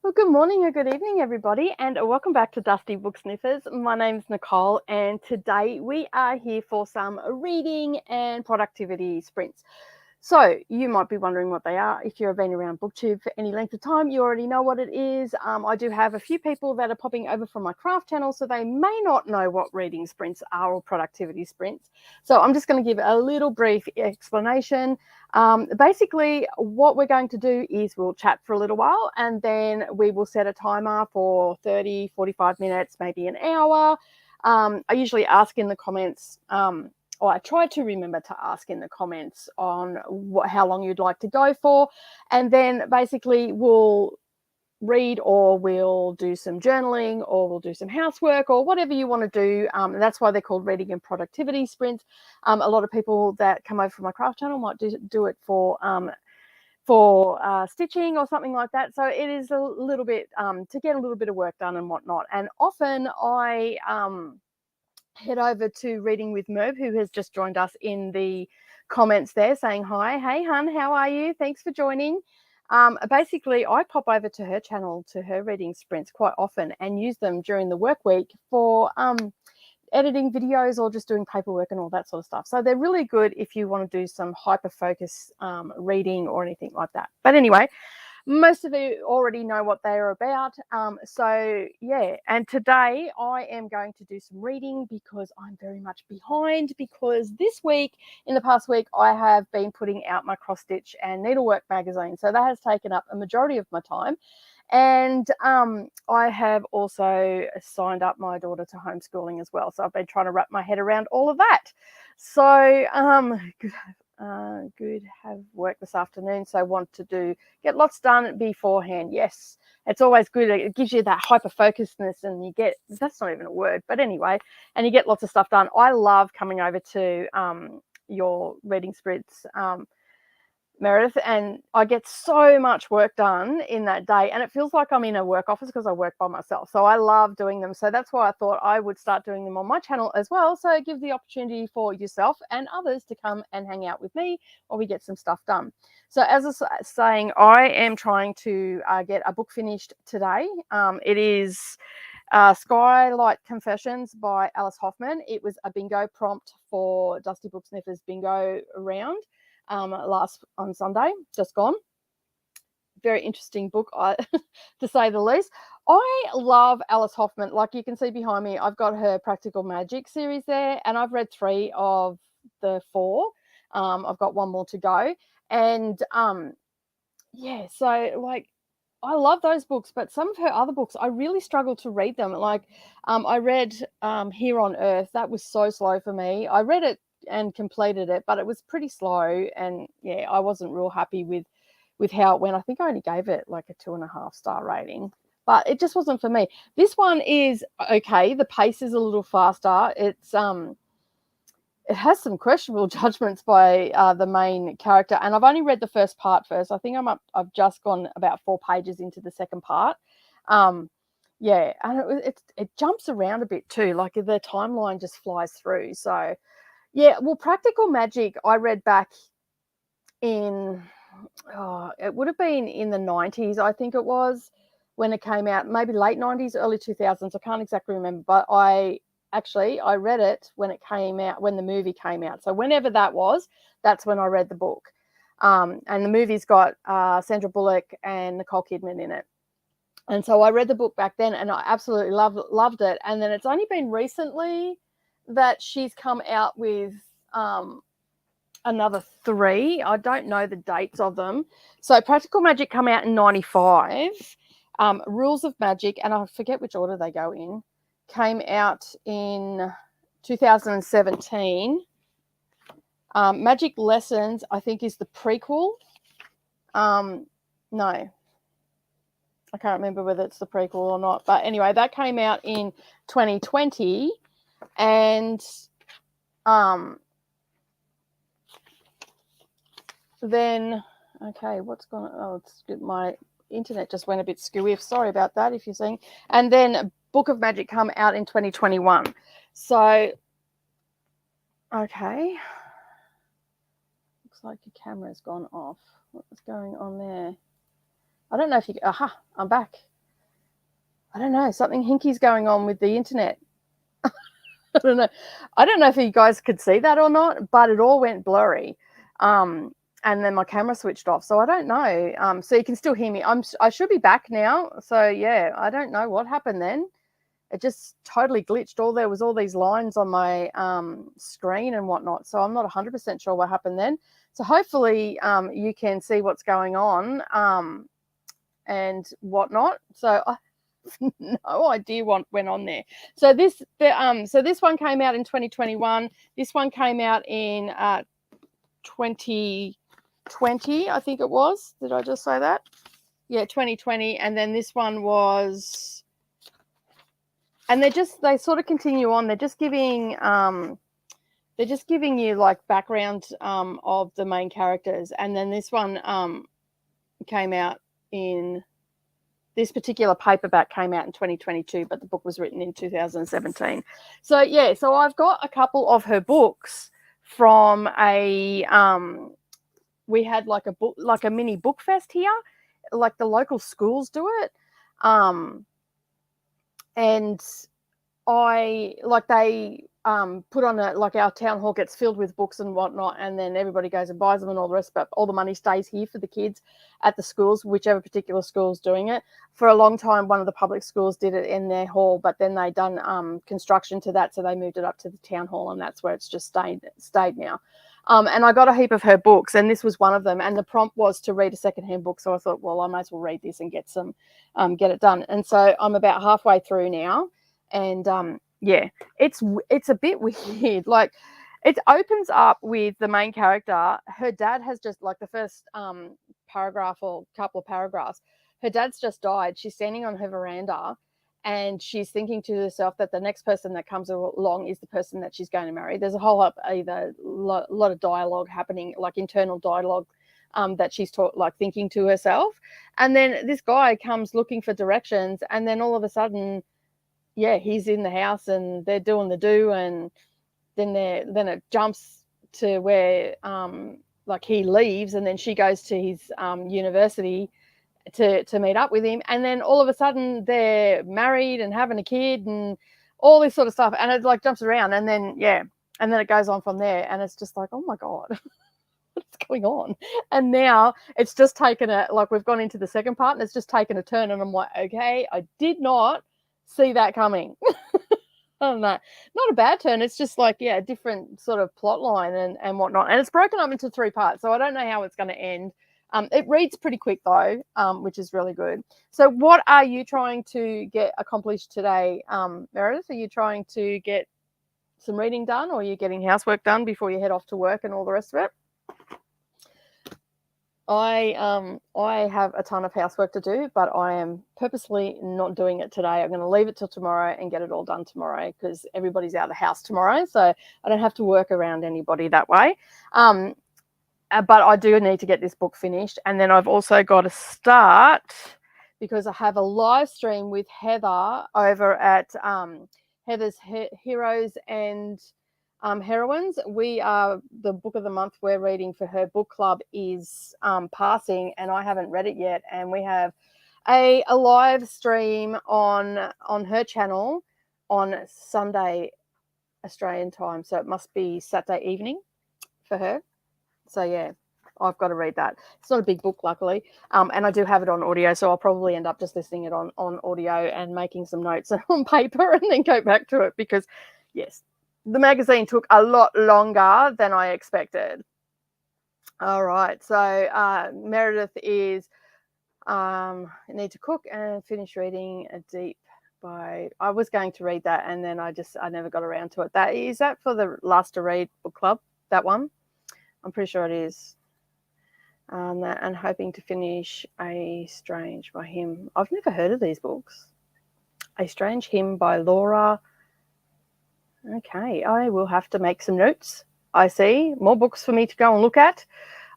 Well, good morning or good evening, everybody, and welcome back to Dusty Book Sniffers. My name's Nicole, and today we are here for some reading and productivity sprints. So you might be wondering what they are. If you've been around BookTube for any length of time, you already know what it is. I do have a few people that are popping over from my craft channel, so they may not know what reading sprints are or productivity sprints. So I'm just going to give a little brief explanation. Basically, what we're going to do is we'll chat for a little while, and then we will set a timer for 30, 45 minutes, maybe an hour. I usually ask in the comments, or I try to remember to ask in the comments on how long you'd like to go for. And then basically we'll read, or we'll do some journaling, or we'll do some housework, or whatever you want to do. That's why they're called reading and productivity sprints. A lot of people that come over from my craft channel might do it for stitching or something like that. So it is a little bit to get a little bit of work done and whatnot. And often I head over to Reading with Merv, who has just joined us in the comments there saying hi. Hey, hun, how are you? Thanks for joining. Basically, I pop over to her channel, to her reading sprints quite often, and use them during the work week for editing videos or just doing paperwork and all that sort of stuff. So they're really good if you want to do some hyper focus reading or anything like that. But anyway, most of you already know what they are about. So yeah, and today I am going to do some reading because I'm very much behind, because this week, in the past week, I have been putting out my cross stitch and needlework magazine. So that has taken up a majority of my time. And I have also signed up my daughter to homeschooling as well. So I've been trying to wrap my head around all of that. So good have work this afternoon, so want to get lots done beforehand. Yes, it's always good. It gives you that hyper focusedness, and you get, that's not even a word, but anyway, and you get lots of stuff done. I love coming over to your reading sprints, Meredith, and I get so much work done in that day, and it feels like I'm in a work office because I work by myself. So I love doing them. So that's why I thought I would start doing them on my channel as well. So it gives the opportunity for yourself and others to come and hang out with me while we get some stuff done. So as I was saying, I am trying to get a book finished today. It is Skylight Confessions by Alice Hoffman. It was a bingo prompt for Dusty Book Sniffers bingo round on Sunday, just gone. Very interesting book, to say the least. I love Alice Hoffman. Like you can see behind me, I've got her Practical Magic series there, and I've read 3 of the 4. I've got 1 more to go. And yeah, so like, I love those books, but some of her other books, I really struggle to read them. Like, I read Here on Earth. That was so slow for me. I read it and completed it, but it was pretty slow. And yeah, I wasn't real happy with how it went. I think I only gave it like a 2.5-star rating, but it just wasn't for me. This one is okay. The pace is a little faster. It has some questionable judgments by the main character, and I've only read the first part first. I think I've just gone about 4 pages into the second part. Yeah, and it jumps around a bit too. Like the timeline just flies through. So yeah, well, Practical Magic I read back in it would have been in the 90s, I think it was, when it came out, maybe late 90s, early 2000s. I can't exactly remember, but I read it when it came out, when the movie came out. So whenever that was, that's when I read the book. And the movie's got Sandra Bullock and Nicole Kidman in it. And so I read the book back then, and I absolutely loved it. And then it's only been recently that she's come out with another 3. I don't know the dates of them. So Practical Magic come out in 95. Rules of Magic, and I forget which order they go in, came out in 2017. Magic Lessons, I think, is the prequel. No, I can't remember whether it's the prequel or not. But anyway, that came out in 2020. And then, okay, what's going on? Oh, it's good. My internet just went a bit skewy. Sorry about that if you're seeing. And then Book of Magic come out in 2021. So, okay. Looks like your camera's gone off. What was going on there? I don't know if you, aha, I'm back. I don't know, something hinky's going on with the internet. I don't know. I don't know if you guys could see that or not, but it all went blurry. And then my camera switched off. So I don't know. So you can still hear me. I should be back now. So yeah, I don't know what happened then. It just totally glitched. There was all these lines on my screen and whatnot. So I'm not 100% sure what happened then. So hopefully you can see what's going on and whatnot. So I have no idea what went on there. So this one came out in 2021. This one came out in 2020, I think it was. Did I just say that? Yeah, 2020. And then this one was, and they sort of continue on. They're just giving you like background of the main characters. And then this one came out in, this particular paperback came out in 2022, but the book was written in 2017. So yeah, so I've got a couple of her books from a we had like a mini book fest here, like the local schools do it, and they put on our town hall gets filled with books and whatnot, and then everybody goes and buys them and all the rest, but all the money stays here for the kids at the schools, whichever particular school's doing it. For a long time, one of the public schools did it in their hall, but then they done construction to that, so they moved it up to the town hall, and that's where it's just stayed now. And I got a heap of her books, and this was one of them, and the prompt was to read a secondhand book, so I thought, well, I might as well read this and get it done. And so I'm about halfway through now, and yeah, it's a bit weird. Like, it opens up with the main character. Her dad has just, like, the first paragraph or couple of paragraphs, her dad's just died. She's standing on her veranda, and she's thinking to herself that the next person that comes along is the person that she's going to marry. There's a whole lot of dialogue happening, like internal dialogue, that she's thinking to herself. And then this guy comes looking for directions, and then all of a sudden, yeah, he's in the house and they're doing the do, and then it jumps to where he leaves, and then she goes to his university to meet up with him, and then all of a sudden they're married and having a kid and all this sort of stuff, and it like jumps around, and then it goes on from there, and it's just like, oh my god, what's going on? And now it's just taken we've gone into the second part, and it's just taken a turn, and I'm like, okay, I did not see that coming. I don't know, not a bad turn. It's just like, yeah, a different sort of plot line and whatnot, and it's broken up into 3 parts, so I don't know how it's going to end. It reads pretty quick though, which is really good. So what are you trying to get accomplished today, Meredith? Are you trying to get some reading done, or are you getting housework done before you head off to work and all the rest of it? I have a ton of housework to do, but I am purposely not doing it today. I'm going to leave it till tomorrow and get it all done tomorrow, because everybody's out of the house tomorrow, so I don't have to work around anybody that way. But I do need to get this book finished. And then I've also got to start, because I have a live stream with Heather over at Heather's Heroes and Heroines. We are, the book of the month we're reading for her book club is Passing, and I haven't read it yet. And we have a live stream on her channel on Sunday Australian time. So it must be Saturday evening for her. So yeah, I've got to read that. It's not a big book, luckily, and I do have it on audio, so I'll probably end up just listening it on audio and making some notes on paper, and then go back to it, because yes, the magazine took a lot longer than I expected. All right, so Meredith is need to cook and finish reading a deep by. I was going to read that, and then I never got around to it. Is that for the Last to Read book club? That one? I'm pretty sure it is. And hoping to finish A Strange by Him. I've never heard of these books. A Strange Hymn by Laura. Okay, I will have to make some notes. I see more books for me to go and look at.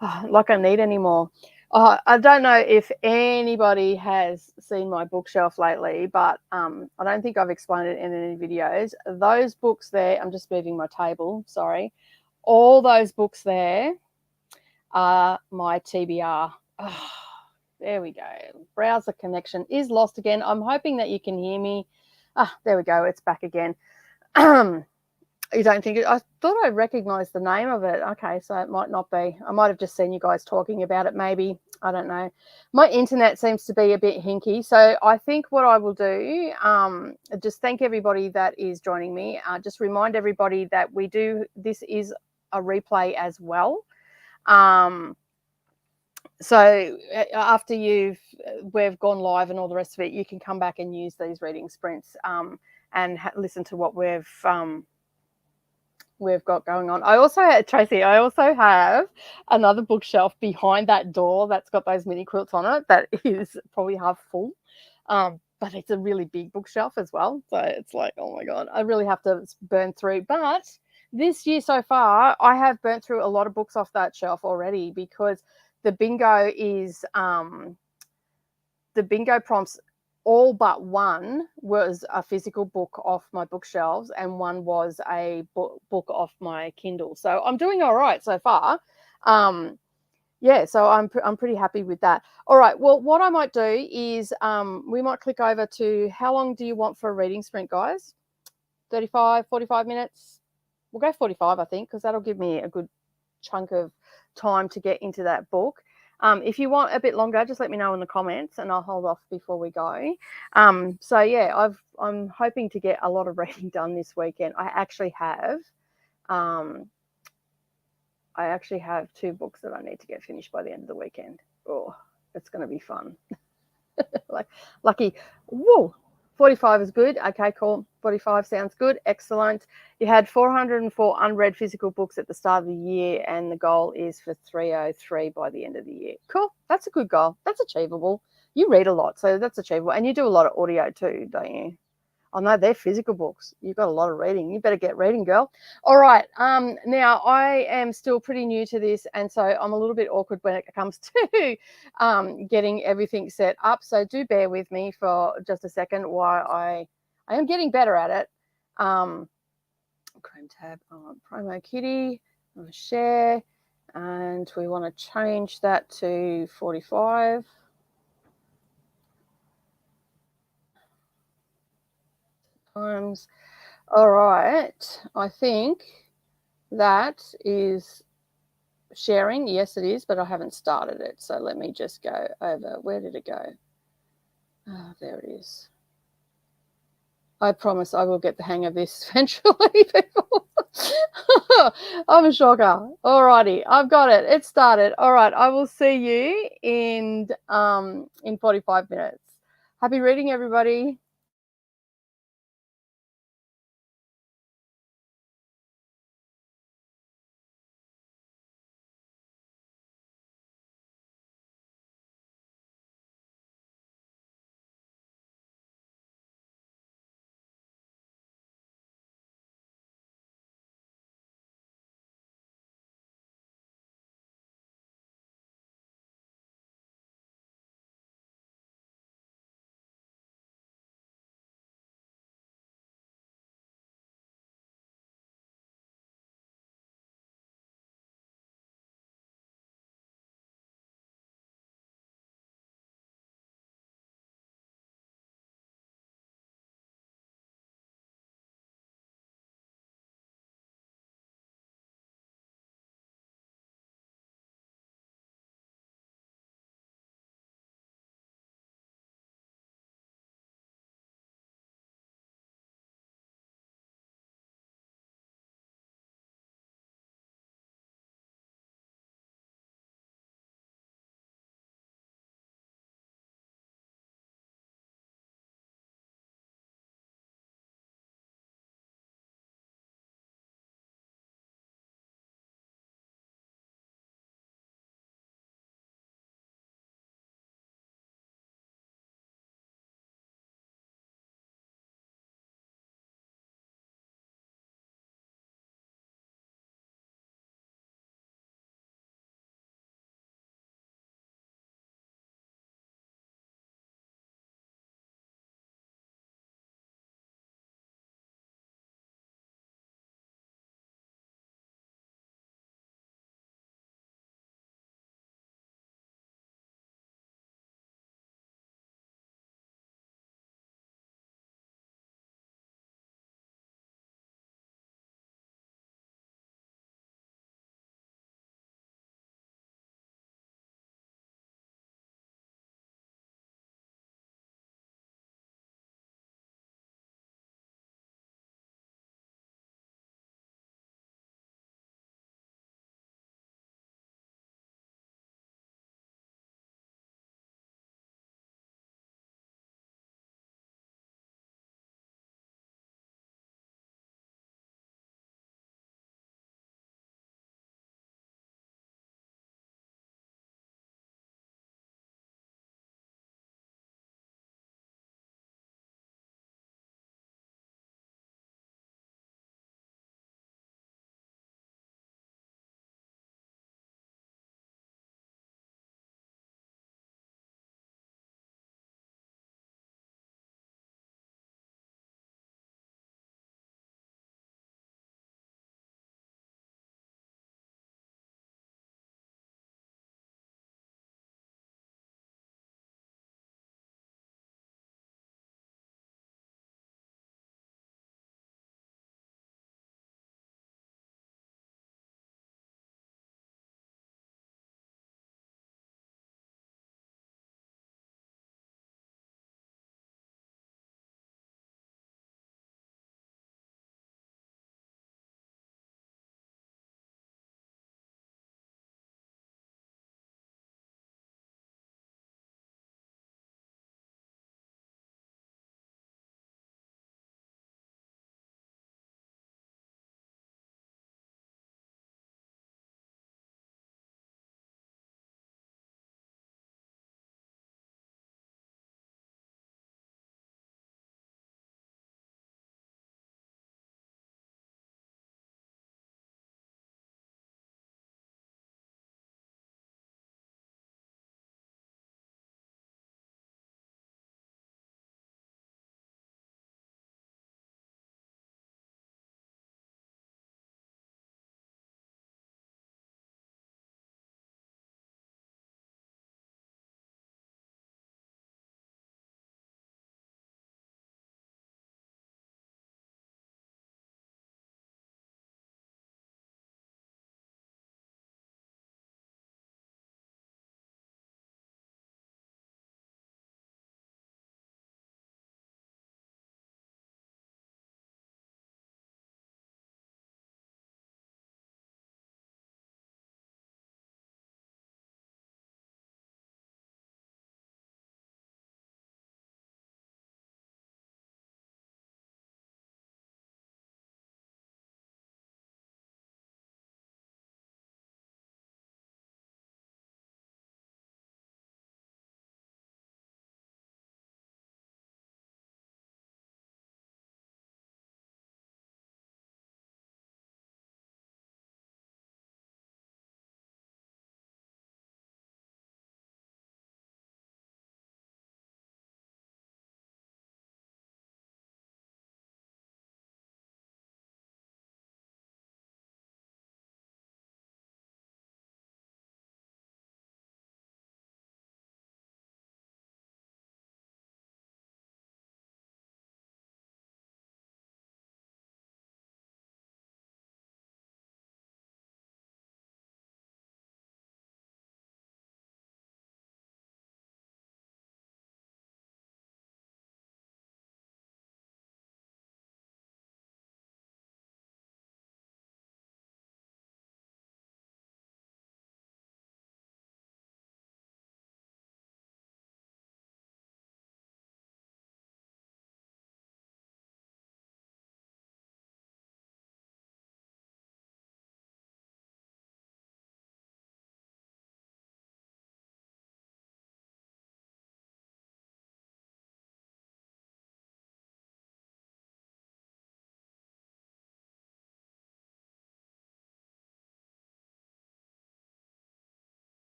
Oh, like I need any more. I don't know if anybody has seen my bookshelf lately, but I don't think I've explained it in any videos. Those books there, I'm just moving my table, sorry. All those books there are my TBR. Oh, There we go. Browser connection is lost again. I'm hoping that you can hear me. There we go. It's back again. You don't think it? I thought I recognized the name of it. Okay, so it might not be. I might have just seen you guys talking about it, maybe. I don't know. My internet seems to be a bit hinky. So I think what I will do, just thank everybody that is joining me. Just remind everybody that this is a replay as well. So after we've gone live and all the rest of it, you can come back and use these reading sprints and listen to what we've got going on. Tracy, I also have another bookshelf behind that door that's got those mini quilts on it that is probably half full. But it's a really big bookshelf as well. So it's like, oh my God, I really have to burn through. But this year so far, I have burnt through a lot of books off that shelf already because the bingo prompts, all but one was a physical book off my bookshelves and one was a book off my Kindle. So I'm doing all right so far. So I'm pretty happy with that. All right. Well, what I might do is we might click over to, how long do you want for a reading sprint, guys? 35, 45 minutes? We'll go 45, I think, because that'll give me a good chunk of time to get into that book. If you want a bit longer, just let me know in the comments and I'll hold off before we go. I'm hoping to get a lot of reading done this weekend. I actually have 2 books that I need to get finished by the end of the weekend. Oh, it's going to be fun. Like, lucky. Whoa, 45 is good. Okay, cool. 45 sounds good. Excellent. You had 404 unread physical books at the start of the year, and the goal is for 303 by the end of the year. Cool. That's a good goal. That's achievable. You read a lot, so that's achievable. And you do a lot of audio too, don't you? Oh no, they're physical books. You've got a lot of reading. You better get reading, girl. All right. Now I am still pretty new to this, and so I'm a little bit awkward when it comes to getting everything set up. So do bear with me for just a second while I am getting better at it. Chrome tab on Promo Kitty. I'm going to share, and we want to change that to 45. Times. All right, I think that is sharing. Yes, it is, but I haven't started it. So let me just go over. Where did it go? Oh, there it is. I promise I will get the hang of this eventually, people. I'm a shocker. All righty, I've got it. It started. All right, I will see you in 45 minutes. Happy reading, everybody.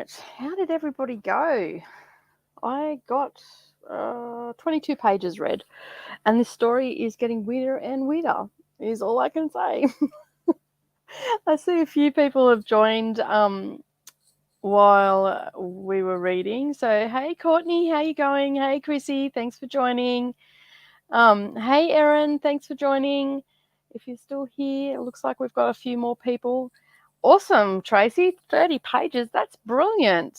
right. How did everybody go? I got 22 pages read, and this story is getting weirder and weirder, is all I can say. I see a few people have joined while we were reading. So, hey, Courtney, how you going? Hey, Chrissy, thanks for joining. Hey, Erin, thanks for joining. If you're still here, it looks like we've got a few more people. Awesome, Tracy, 30 pages. That's brilliant.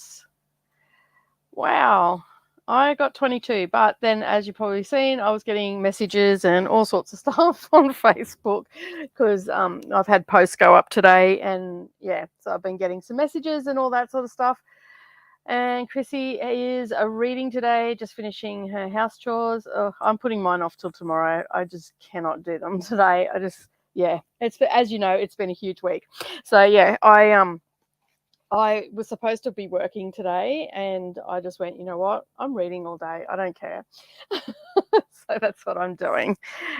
Wow. I got 22, but then as you've probably seen, I was getting messages and all sorts of stuff on Facebook because I've had posts go up today, and yeah, so I've been getting some messages and all that sort of stuff. And Chrissy is reading today, just finishing her house chores. Oh, I'm putting mine off till tomorrow. I just cannot do them today. It's, as you know, it's been a huge week. So yeah, I was supposed to be working today, and I just went, you know what? I'm reading all day. I don't care. So that's what I'm doing.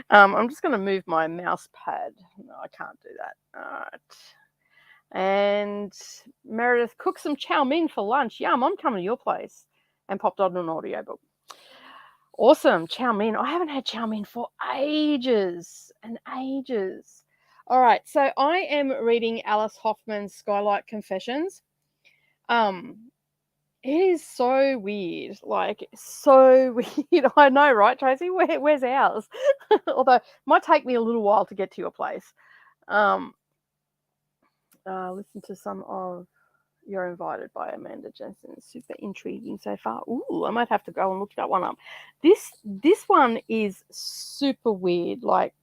I'm just going to move my mouse pad. No, I can't do that. All right. And Meredith, cook some chow mein for lunch. Yum, I'm coming to your place. And popped on an audiobook. Awesome. Chow mein. I haven't had chow mein for ages and ages. All right. So I am reading Alice Hoffman's Skylight Confessions. It is so weird, like so weird. I know, right, Tracy? Where's ours? Although it might take me a little while to get to your place. Listen to some of You're Invited by Amanda Jensen. It's super intriguing so far. Ooh, I might have to go and look that one up. This one is super weird. Like,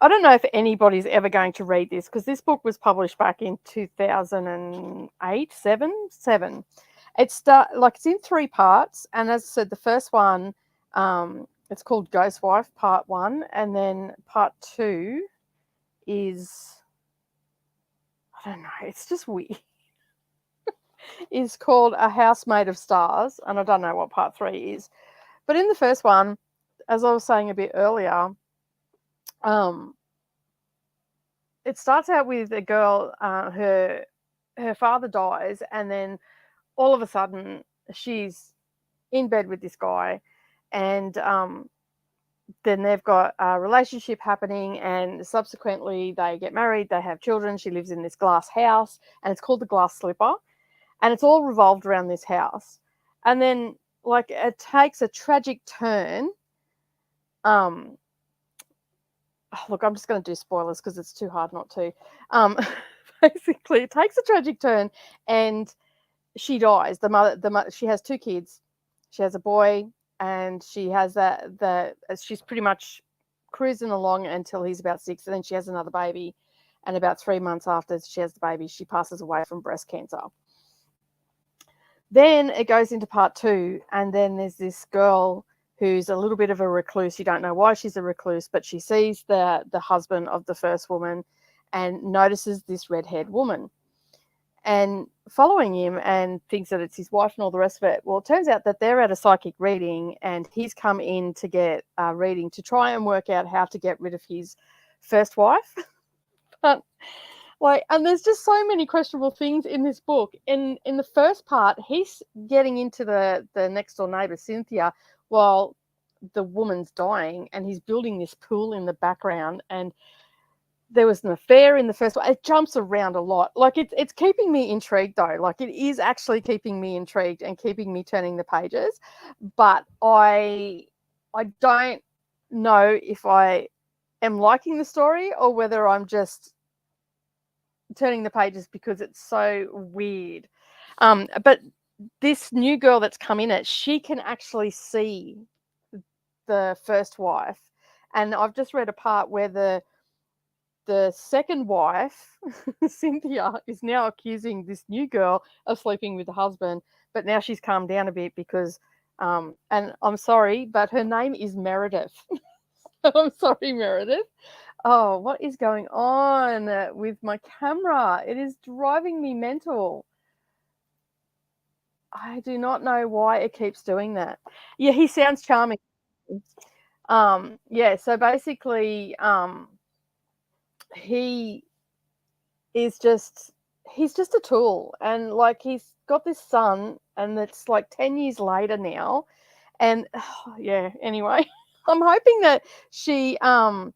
I don't know if anybody's ever going to read this because this book was published back in 2008, seven. It's in 3 parts, and as I said, the first one, it's called Ghost Wife Part 1, and then Part 2 is, I don't know, it's just weird. Is called A House Made of Stars, and I don't know what Part 3 is. But in the first one, as I was saying a bit earlier, it starts out with a girl, her father dies, and then all of a sudden she's in bed with this guy, and then they've got a relationship happening, and subsequently they get married, they have children. She lives in this glass house, and it's called the Glass Slipper, and it's all revolved around this house. And then, like, it takes a tragic turn. Look, I'm just going to do spoilers because it's too hard not to. Basically, it takes a tragic turn, and she dies. The mother, she has 2 kids. She has a boy, and she has she's pretty much cruising along until he's about 6, and then she has another baby, and about 3 months after she has the baby, she passes away from breast cancer. Then it goes into part 2, and then there's this girl who's a little bit of a recluse. You don't know why she's a recluse, but she sees the husband of the first woman and notices this red-haired woman and following him and thinks that it's his wife and all the rest of it. Well, it turns out that they're at a psychic reading, and he's come in to get a reading to try and work out how to get rid of his first wife. But and there's just so many questionable things in this book. In the first part, he's getting into the next door neighbor, Cynthia, while the woman's dying, and he's building this pool in the background, and there was an affair in the first one. It jumps around a lot. Like, it's keeping me intrigued, though. Like, it is actually keeping me intrigued and keeping me turning the pages. But I don't know if I am liking the story or whether I'm just turning the pages because it's so weird. But this new girl that's come in she can actually see the first wife. And I've just read a part where the second wife, Cynthia, is now accusing this new girl of sleeping with the husband, but now she's calmed down a bit because, and I'm sorry, but her name is Meredith. I'm sorry, Meredith. Oh, what is going on with my camera? It is driving me mental. I do not know why it keeps doing that. Yeah, he sounds charming. Yeah, so basically, he is just, he's just a tool, and like he's got this son, and it's like 10 years later now, and yeah. Anyway, I'm hoping that she I'm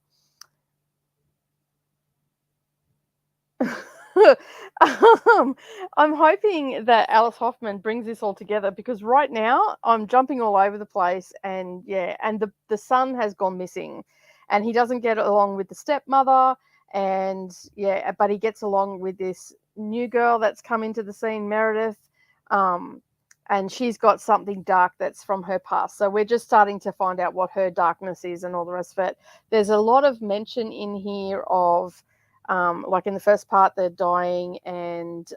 hoping that Alice Hoffman brings this all together, because right now I'm jumping all over the place, and yeah, and the son has gone missing, and he doesn't get along with the stepmother, and yeah, but he gets along with this new girl that's come into the scene, Meredith, um, and she's got something dark that's from her past. So we're just starting to find out what her darkness is and all the rest of it. There's a lot of mention in here of like in the first part, they're dying and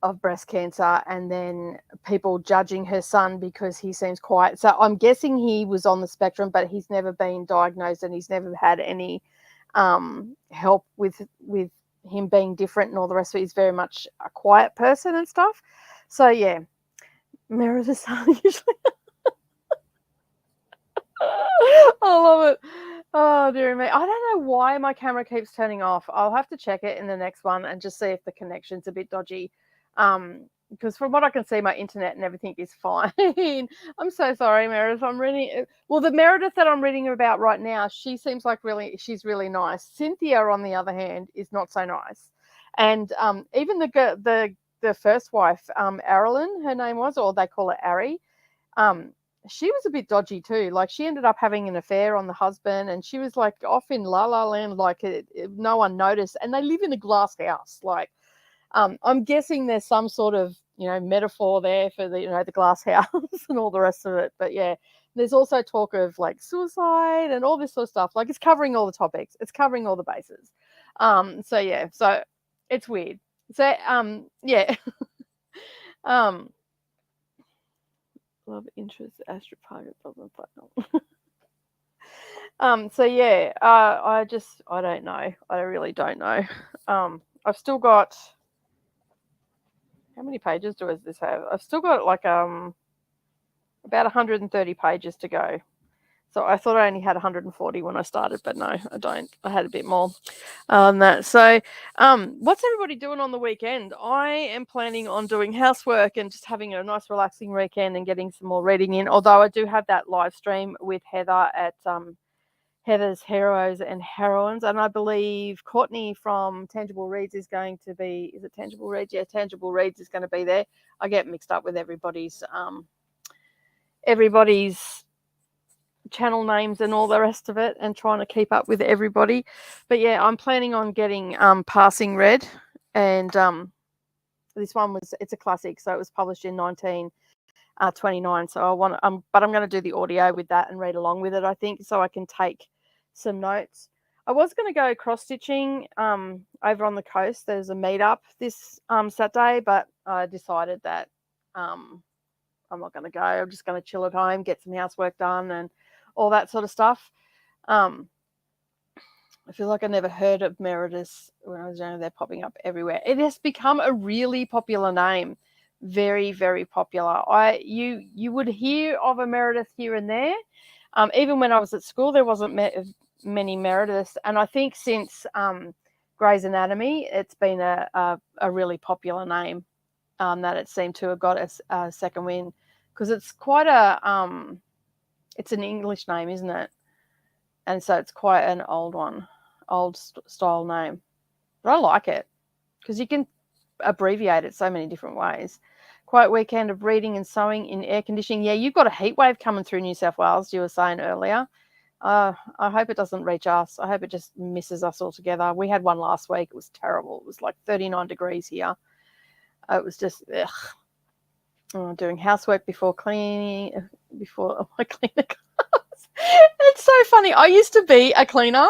of breast cancer, and then people judging her son because he seems quiet. So I'm guessing he was on the spectrum, but he's never been diagnosed, and he's never had any help with him being different and all the rest of it. He's very much a quiet person and stuff. So yeah, Meredith's son usually. I love it. Oh, dear me. I don't know why my camera keeps turning off. I'll have to check it in the next one and just see if the connection's a bit dodgy. Because from what I can see, my internet and everything is fine. I'm so sorry, Meredith. I'm reading. Well, the Meredith that I'm reading about right now, she seems like she's really nice. Cynthia, on the other hand, is not so nice. And even the first wife, Arilyn, her name was, or they call her Ari. She was a bit dodgy too. Like, she ended up having an affair on the husband, and she was like off in La La Land, like no one noticed. And they live in a glass house. Like, I'm guessing there's some sort of metaphor there for the glass house and all the rest of it. But yeah, there's also talk of like suicide and all this sort of stuff. Like, it's covering all the topics. It's covering all the bases. So yeah, so it's weird. So yeah. Love interest astropaga doesn't find. So yeah, I don't know. I really don't know. I've still got, how many pages does this have? I've still got like about 130 pages to go. So I thought I only had 140 when I started, but no, I don't. I had a bit more on that. So, what's everybody doing on the weekend? I am planning on doing housework and just having a nice, relaxing weekend and getting some more reading in. Although I do have that live stream with Heather at Heather's Heroes and Heroines, and I believe Courtney from Tangible Reads is going to be. Is it Tangible Reads? Yeah, Tangible Reads is going to be there. I get mixed up with everybody's channel names and all the rest of it, and trying to keep up with everybody. But yeah, I'm planning on getting Passing Red, and this one it's a classic, so it was published in 1929. So but I'm going to do the audio with that and read along with it, I think, so I can take some notes. I was going to go cross stitching over on the coast. There's a meetup this Saturday, but I decided that I'm not going to go. I'm just going to chill at home, get some housework done, and all that sort of stuff. I feel like I never heard of Meredith when I was younger. They're popping up everywhere. It has become a really popular name, very, very popular. You would hear of a Meredith here and there. Even when I was at school, there wasn't many Merediths, and I think since Grey's Anatomy, it's been a really popular name that it seemed to have got a second win, because it's quite it's an English name, isn't it? And so it's quite an old style name. But I like it because you can abbreviate it so many different ways. Quiet weekend of reading and sewing in air conditioning. Yeah, you've got a heat wave coming through New South Wales, you were saying earlier. I hope it doesn't reach us. I hope it just misses us altogether. We had one last week. It was terrible. It was like 39 degrees here. It was just, ugh. Doing housework before cleaning, before I clean the cars. It's so funny. I used to be a cleaner.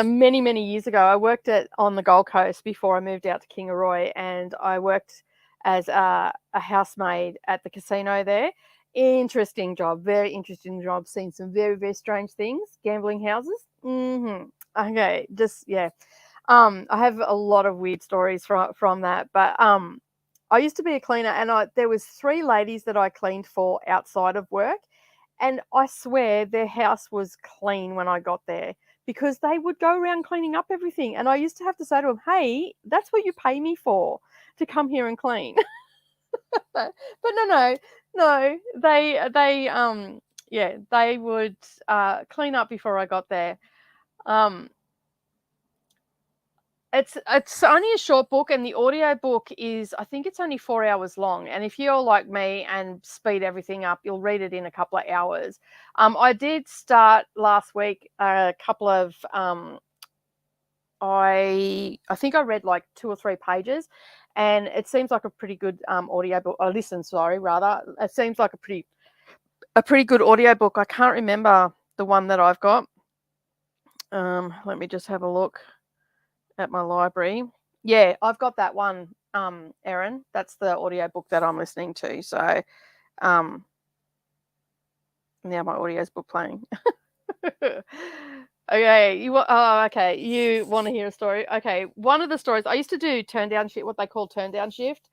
Many, many years ago. I worked on the Gold Coast before I moved out to Kingaroy, and I worked as a housemaid at the casino there. Interesting job, very interesting job. Seen some very, very strange things. Gambling houses. Okay, just yeah. I have a lot of weird stories from that, but I used to be a cleaner, and there was 3 ladies that I cleaned for outside of work, and I swear their house was clean when I got there, because they would go around cleaning up everything. And I used to have to say to them, hey, that's what you pay me for, to come here and clean. But no, they would clean up before I got there. It's only a short book, and the audio book is, I think it's only 4 hours long. And if you're like me and speed everything up, you'll read it in a couple of hours. I did start last week a couple of I think I read like 2 or 3 pages, and it seems like a pretty good audio book. It seems like a pretty good audio book. I can't remember the one that I've got. Let me just have a look at my library. Yeah, I've got that one, Erin. That's the audio book that I'm listening to. So now my audio's book playing. Okay, you want to hear a story? Okay, one of the stories, I used to do turn down shift, what they call turn down shift,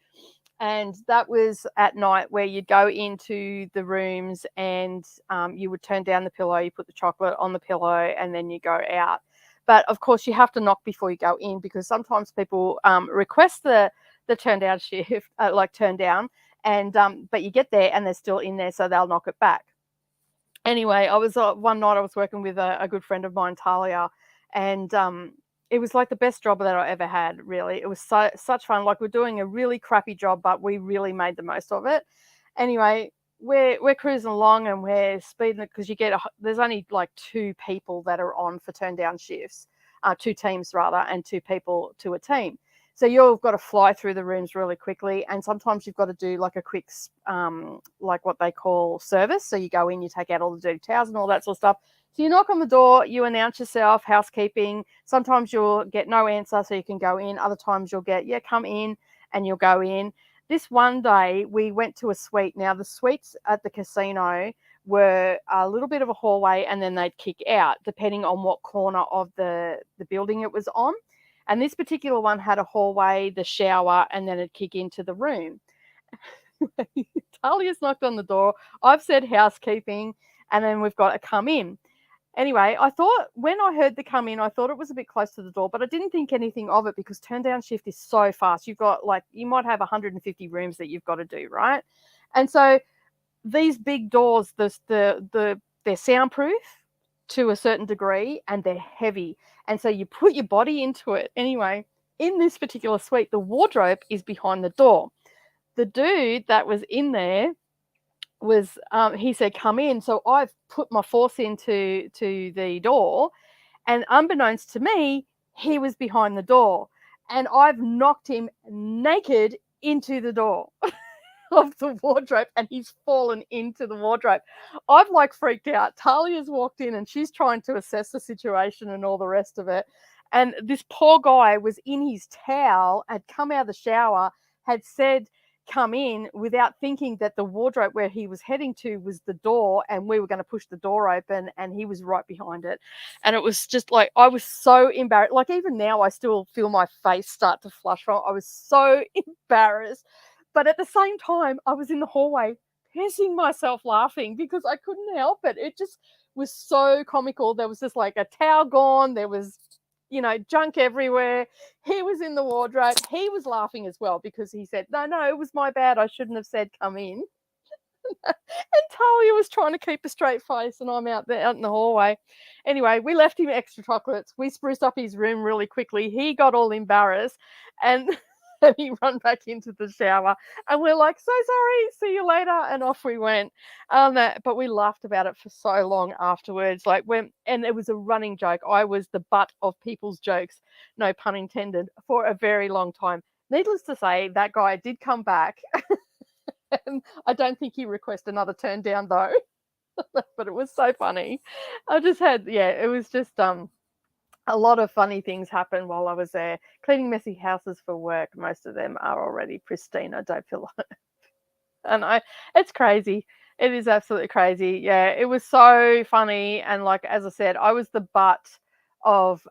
and that was at night, where you'd go into the rooms and you would turn down the pillow, you put the chocolate on the pillow, and then you go out. But of course, you have to knock before you go in, because sometimes people request the turn down shift, like turn down, and but you get there and they're still in there, so they'll knock it back. Anyway, I was one night I was working with a good friend of mine, Talia, and it was like the best job that I ever had. Really, it was such fun. Like, we're doing a really crappy job, but we really made the most of it. Anyway, we're cruising along and we're speeding it, because there's only like 2 people that are on for turn down shifts, 2 teams rather, and 2 people to a team. So you've got to fly through the rooms really quickly, and sometimes you've got to do like a quick, like what they call service. So you go in, you take out all the dirty towels and all that sort of stuff. So you knock on the door, you announce yourself, housekeeping. Sometimes you'll get no answer, so you can go in. Other times you'll get, yeah, come in, and you'll go in. This one day we went to a suite. Now, the suites at the casino were a little bit of a hallway, and then they'd kick out depending on what corner of the building it was on. And this particular one had a hallway, the shower, and then it'd kick into the room. Talia's knocked on the door. I've said housekeeping, and then we've got a come in. Anyway, I thought, when I heard the come in, I thought it was a bit close to the door, but I didn't think anything of it, because turn down shift is so fast. You've got, like, you might have 150 rooms that you've got to do, right? And so these big doors, they're soundproof to a certain degree, and they're heavy. And so you put your body into it. Anyway, in this particular suite, the wardrobe is behind the door. The dude that was in there was, he said, come in. So I've put my force into the door, and unbeknownst to me, he was behind the door, and I've knocked him naked into the door of the wardrobe, and he's fallen into the wardrobe. I've like freaked out. Talia's walked in and she's trying to assess the situation and all the rest of it. And this poor guy was in his towel, had come out of the shower, had said, come in, without thinking that the wardrobe where he was heading to was the door, and we were going to push the door open, and he was right behind it. And it was just like, I was so embarrassed. Like, even now I still feel my face start to flush from it. I was so embarrassed. But at the same time, I was in the hallway pissing myself laughing, because I couldn't help it. It just was so comical. There was just like a towel gone. There was, junk everywhere. He was in the wardrobe. He was laughing as well, because he said, no, it was my bad. I shouldn't have said come in. And Talia was trying to keep a straight face, and I'm out in the hallway. Anyway, we left him extra chocolates. We spruced up his room really quickly. He got all embarrassed, and he ran back into the shower, and we're like, so sorry, see you later, and off we went. But we laughed about it for so long afterwards. And it was a running joke. I was the butt of people's jokes, no pun intended, for a very long time. Needless to say, that guy did come back. And I don't think he requested another turn down though. But it was so funny. It was just a lot of funny things happened while I was there. Cleaning messy houses for work, most of them are already pristine, I don't feel like. And it's crazy. It is absolutely crazy. Yeah, it was so funny. And like, as I said, I was the butt of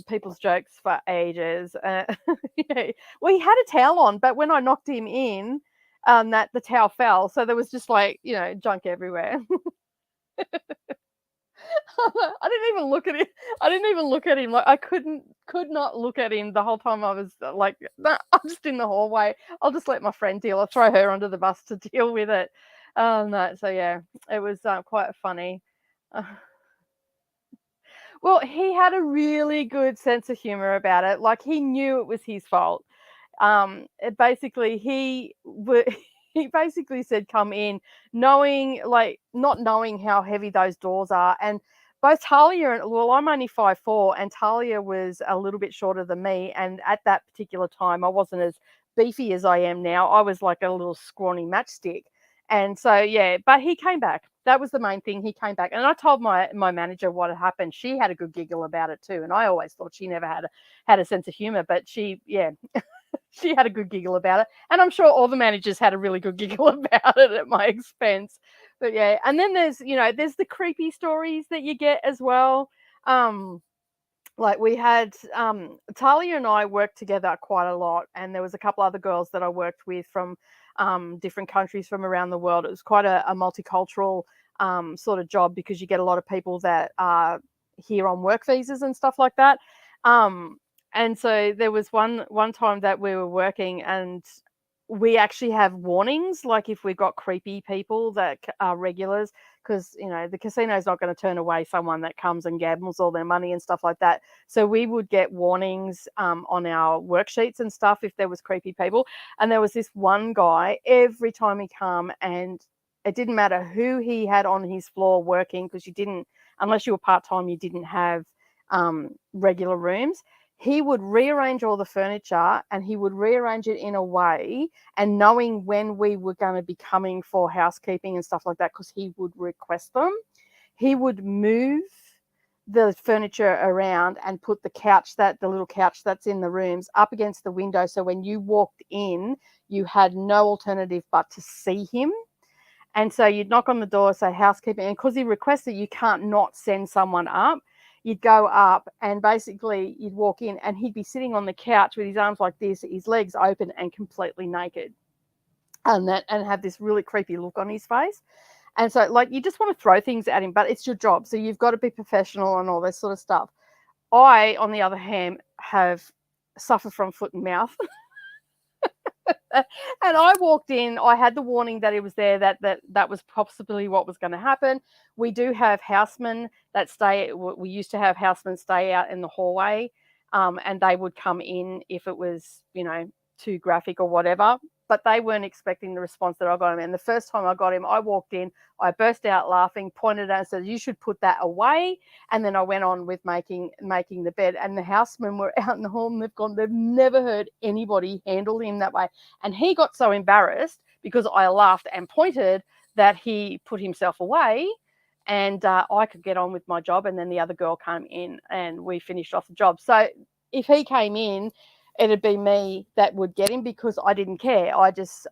people's jokes for ages. Yeah. Well, he had a towel on, but when I knocked him in, the towel fell. So there was just like, junk everywhere. I didn't even look at him. I didn't even look at him. Like I could not look at him the whole time. I was like, "Nah, I'm just in the hallway. I'll just let my friend deal. I'll throw her under the bus to deal with it." No, so yeah, it was quite funny. Uh, well, he had a really good sense of humor about it. Like he knew it was his fault. Basically he basically said come in knowing, like, not knowing how heavy those doors are. And both Talia and, well, I'm only 5'4", and Talia was a little bit shorter than me, and at that particular time I wasn't as beefy as I am now. I was like a little scrawny matchstick. And so yeah, but he came back. That was the main thing. He came back, and I told my manager what had happened. She had a good giggle about it too, and I always thought she never had a sense of humor, but she, yeah, she had a good giggle about it, and I'm sure all the managers had a really good giggle about it at my expense. But yeah, and then there's the creepy stories that you get as well. Like we had Talia and I worked together quite a lot, and there was a couple other girls that I worked with from different countries from around the world. It was quite a multicultural sort of job, because you get a lot of people that are here on work visas and stuff like that. Um, and so there was one time that we were working, and we actually have warnings, like if we've got creepy people that are regulars, because the casino's not going to turn away someone that comes and gambles all their money and stuff like that. So we would get warnings on our worksheets and stuff if there was creepy people. And there was this one guy, every time he come, and it didn't matter who he had on his floor working, because you didn't, unless you were part-time, you didn't have regular rooms. He would rearrange all the furniture, and he would rearrange it in a way, and knowing when we were going to be coming for housekeeping and stuff like that, because he would request them, he would move the furniture around and put the little couch that's in the rooms up against the window, so when you walked in, you had no alternative but to see him. And so you'd knock on the door, say housekeeping, and because he requested, you can't not send someone up. You'd go up, and basically you'd walk in, and he'd be sitting on the couch with his arms like this, his legs open and completely naked, and have this really creepy look on his face. And so, like, you just want to throw things at him, but it's your job, so you've got to be professional and all this sort of stuff. I, on the other hand, have suffered from foot and mouth. And I walked in, I had the warning that it was there, that was possibly what was going to happen. We do have housemen that we used to have housemen stay out in the hallway, and they would come in if it was, too graphic or whatever, but they weren't expecting the response that I got him. And the first time I got him, I walked in, I burst out laughing, pointed at and said, "You should put that away." And then I went on with making the bed. And the housemen were out in the hall, and they've never heard anybody handle him that way. And he got so embarrassed because I laughed and pointed that he put himself away, and I could get on with my job. And then the other girl came in, and we finished off the job. So if he came in, it'd be me that would get him, because I didn't care. I just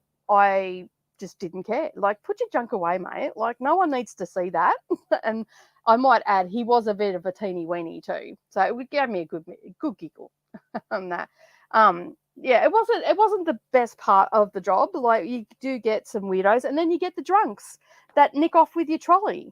didn't care. Like, put your junk away, mate. Like, no one needs to see that. And I might add, he was a bit of a teeny weeny too, so it gave me a good giggle on that. Yeah, it wasn't the best part of the job. Like, you do get some weirdos, and then you get the drunks that nick off with your trolley.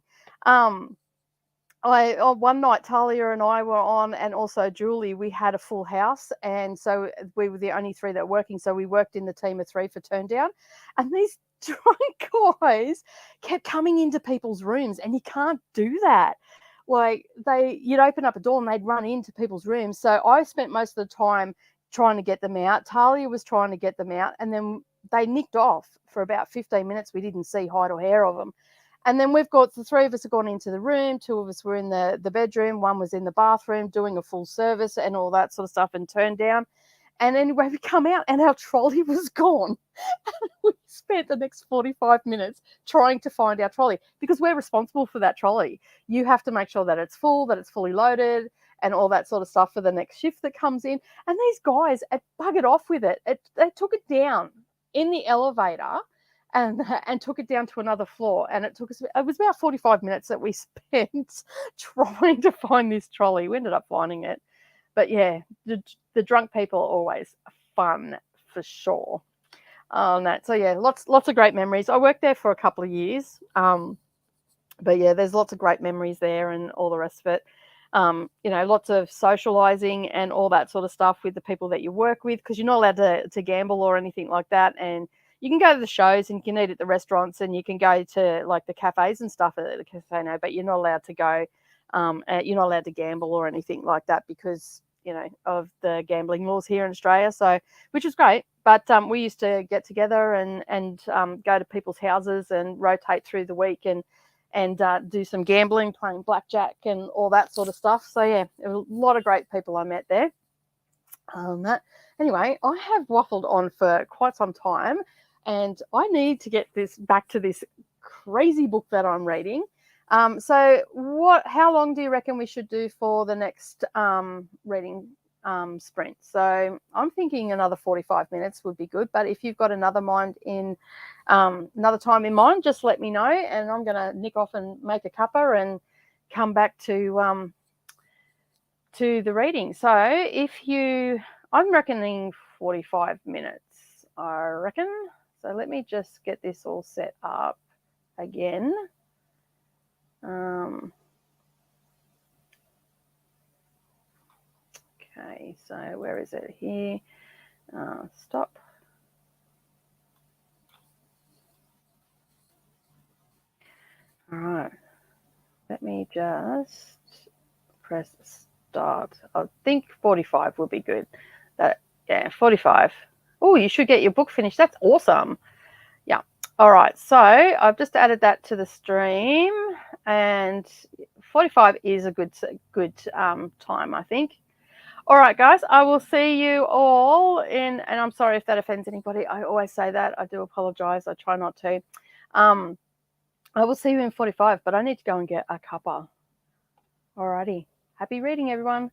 One night, Talia and I were on, and also Julie, we had a full house, and so we were the only three that were working. So we worked in the team of three for turn down, and these drunk guys kept coming into people's rooms, and you can't do that. Like, you'd open up a door and they'd run into people's rooms. So I spent most of the time trying to get them out. Talia was trying to get them out, and then they nicked off for about 15 minutes. We didn't see hide or hair of them. And then we've got the three of us have gone into the room. Two of us were in the bedroom. One was in the bathroom doing a full service and all that sort of stuff, and turned down. And anyway, we come out and our trolley was gone. We spent the next 45 minutes trying to find our trolley, because we're responsible for that trolley. You have to make sure that it's full, that it's fully loaded, and all that sort of stuff for the next shift that comes in. And these guys had buggered off with it. They took it down in the elevator and took it down to another floor. And it was about 45 minutes that we spent trying to find this trolley. We ended up finding it. But yeah, the drunk people are always fun for sure. So yeah, lots of great memories. I worked there for a couple of years. But yeah, there's lots of great memories there and all the rest of it. You know, lots of socializing and all that sort of stuff with the people that you work with, because you're not allowed to gamble or anything like that. And you can go to the shows and you can eat at the restaurants and you can go to like the cafes and stuff at the casino, but you're not allowed to go, you're not allowed to gamble or anything like that because, you know, of the gambling laws here in Australia. So, which is great. But we used to get together and go to people's houses and rotate through the week and do some gambling, playing blackjack and all that sort of stuff. So yeah, there were a lot of great people I met there. Anyway, I have waffled on for quite some time, and I need to get this back to this crazy book that I'm reading. So how long do you reckon we should do for the next reading sprint? So I'm thinking another 45 minutes would be good, but if you've got another time in mind, just let me know, and I'm going to nick off and make a cuppa and come back to the reading. So I'm reckoning 45 minutes, I reckon. So let me just get this all set up again. Okay, so where is it here? Stop. All right, let me just press start. I think 45 will be good. Yeah, 45. Oh, you should get your book finished. That's awesome. Yeah. All right. So I've just added that to the stream, and 45 is a good time, I think. All right, guys. I will see you all in, and I'm sorry if that offends anybody. I always say that. I do apologize. I try not to. I will see you in 45, but I need to go and get a cuppa. All righty. Happy reading, everyone.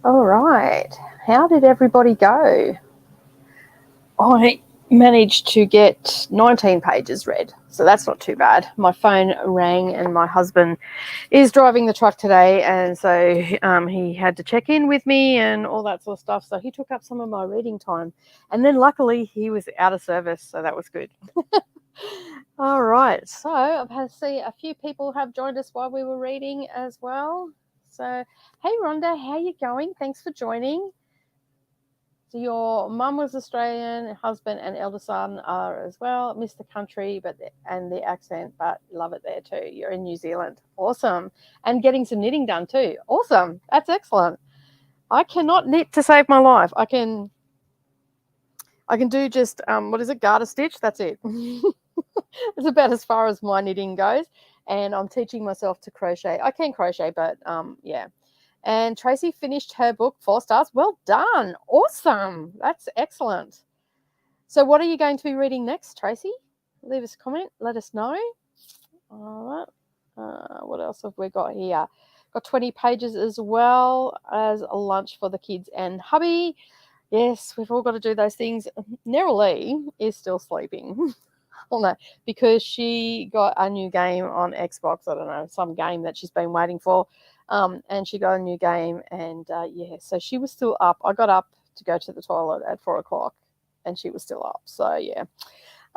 All right. How did everybody go? I managed to get 19 pages read, so that's not too bad. My phone rang and my husband is driving the truck today, and so he had to check in with me and all that sort of stuff, so he took up some of my reading time, and then luckily he was out of service, so that was good. All right, so I've had to see a few people have joined us while we were reading as well. So hey Rhonda, how you going? Thanks for joining. So your mum was Australian, husband and elder son are as well. Miss the country, and the accent, but love it there too. You're in New Zealand, awesome, and getting some knitting done too. Awesome, that's excellent. I cannot knit to save my life. I can do just what is it, garter stitch? That's it. It's about as far as my knitting goes, and I'm teaching myself to crochet. I can crochet, but yeah. And Tracy finished her book, 4 stars. Well done. Awesome. That's excellent. So what are you going to be reading next, Tracy? Leave us a comment. Let us know. All right. What else have we got here? Got 20 pages as well as a lunch for the kids and hubby. Yes, we've all got to do those things. Nerilyn is still sleeping. Oh no, because she got a new game on Xbox. I don't know, some game that she's been waiting for. And she got a new game, and yeah, so she was still up. I got up to go to the toilet at 4 o'clock, and she was still up. So yeah,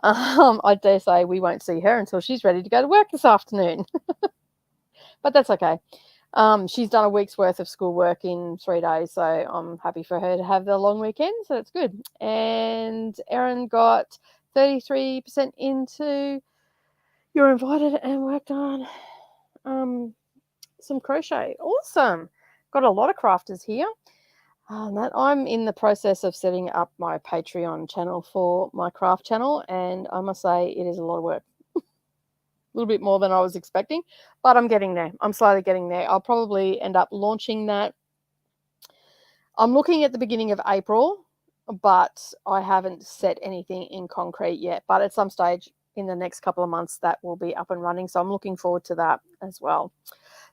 I dare say we won't see her until she's ready to go to work this afternoon. But that's okay. She's done a week's worth of schoolwork in 3 days, so I'm happy for her to have the long weekend. So that's good. And Erin got 33% into You're Invited and worked on some crochet. Awesome. Got a lot of crafters here. That I'm in the process of setting up my Patreon channel for my craft channel, and I must say it is a lot of work. A little bit more than I was expecting, but I'm getting there. I'm slowly getting there. I'll probably end up launching that. I'm looking at the beginning of April, but I haven't set anything in concrete yet. But at some stage in the next couple of months, that will be up and running. So I'm looking forward to that as well.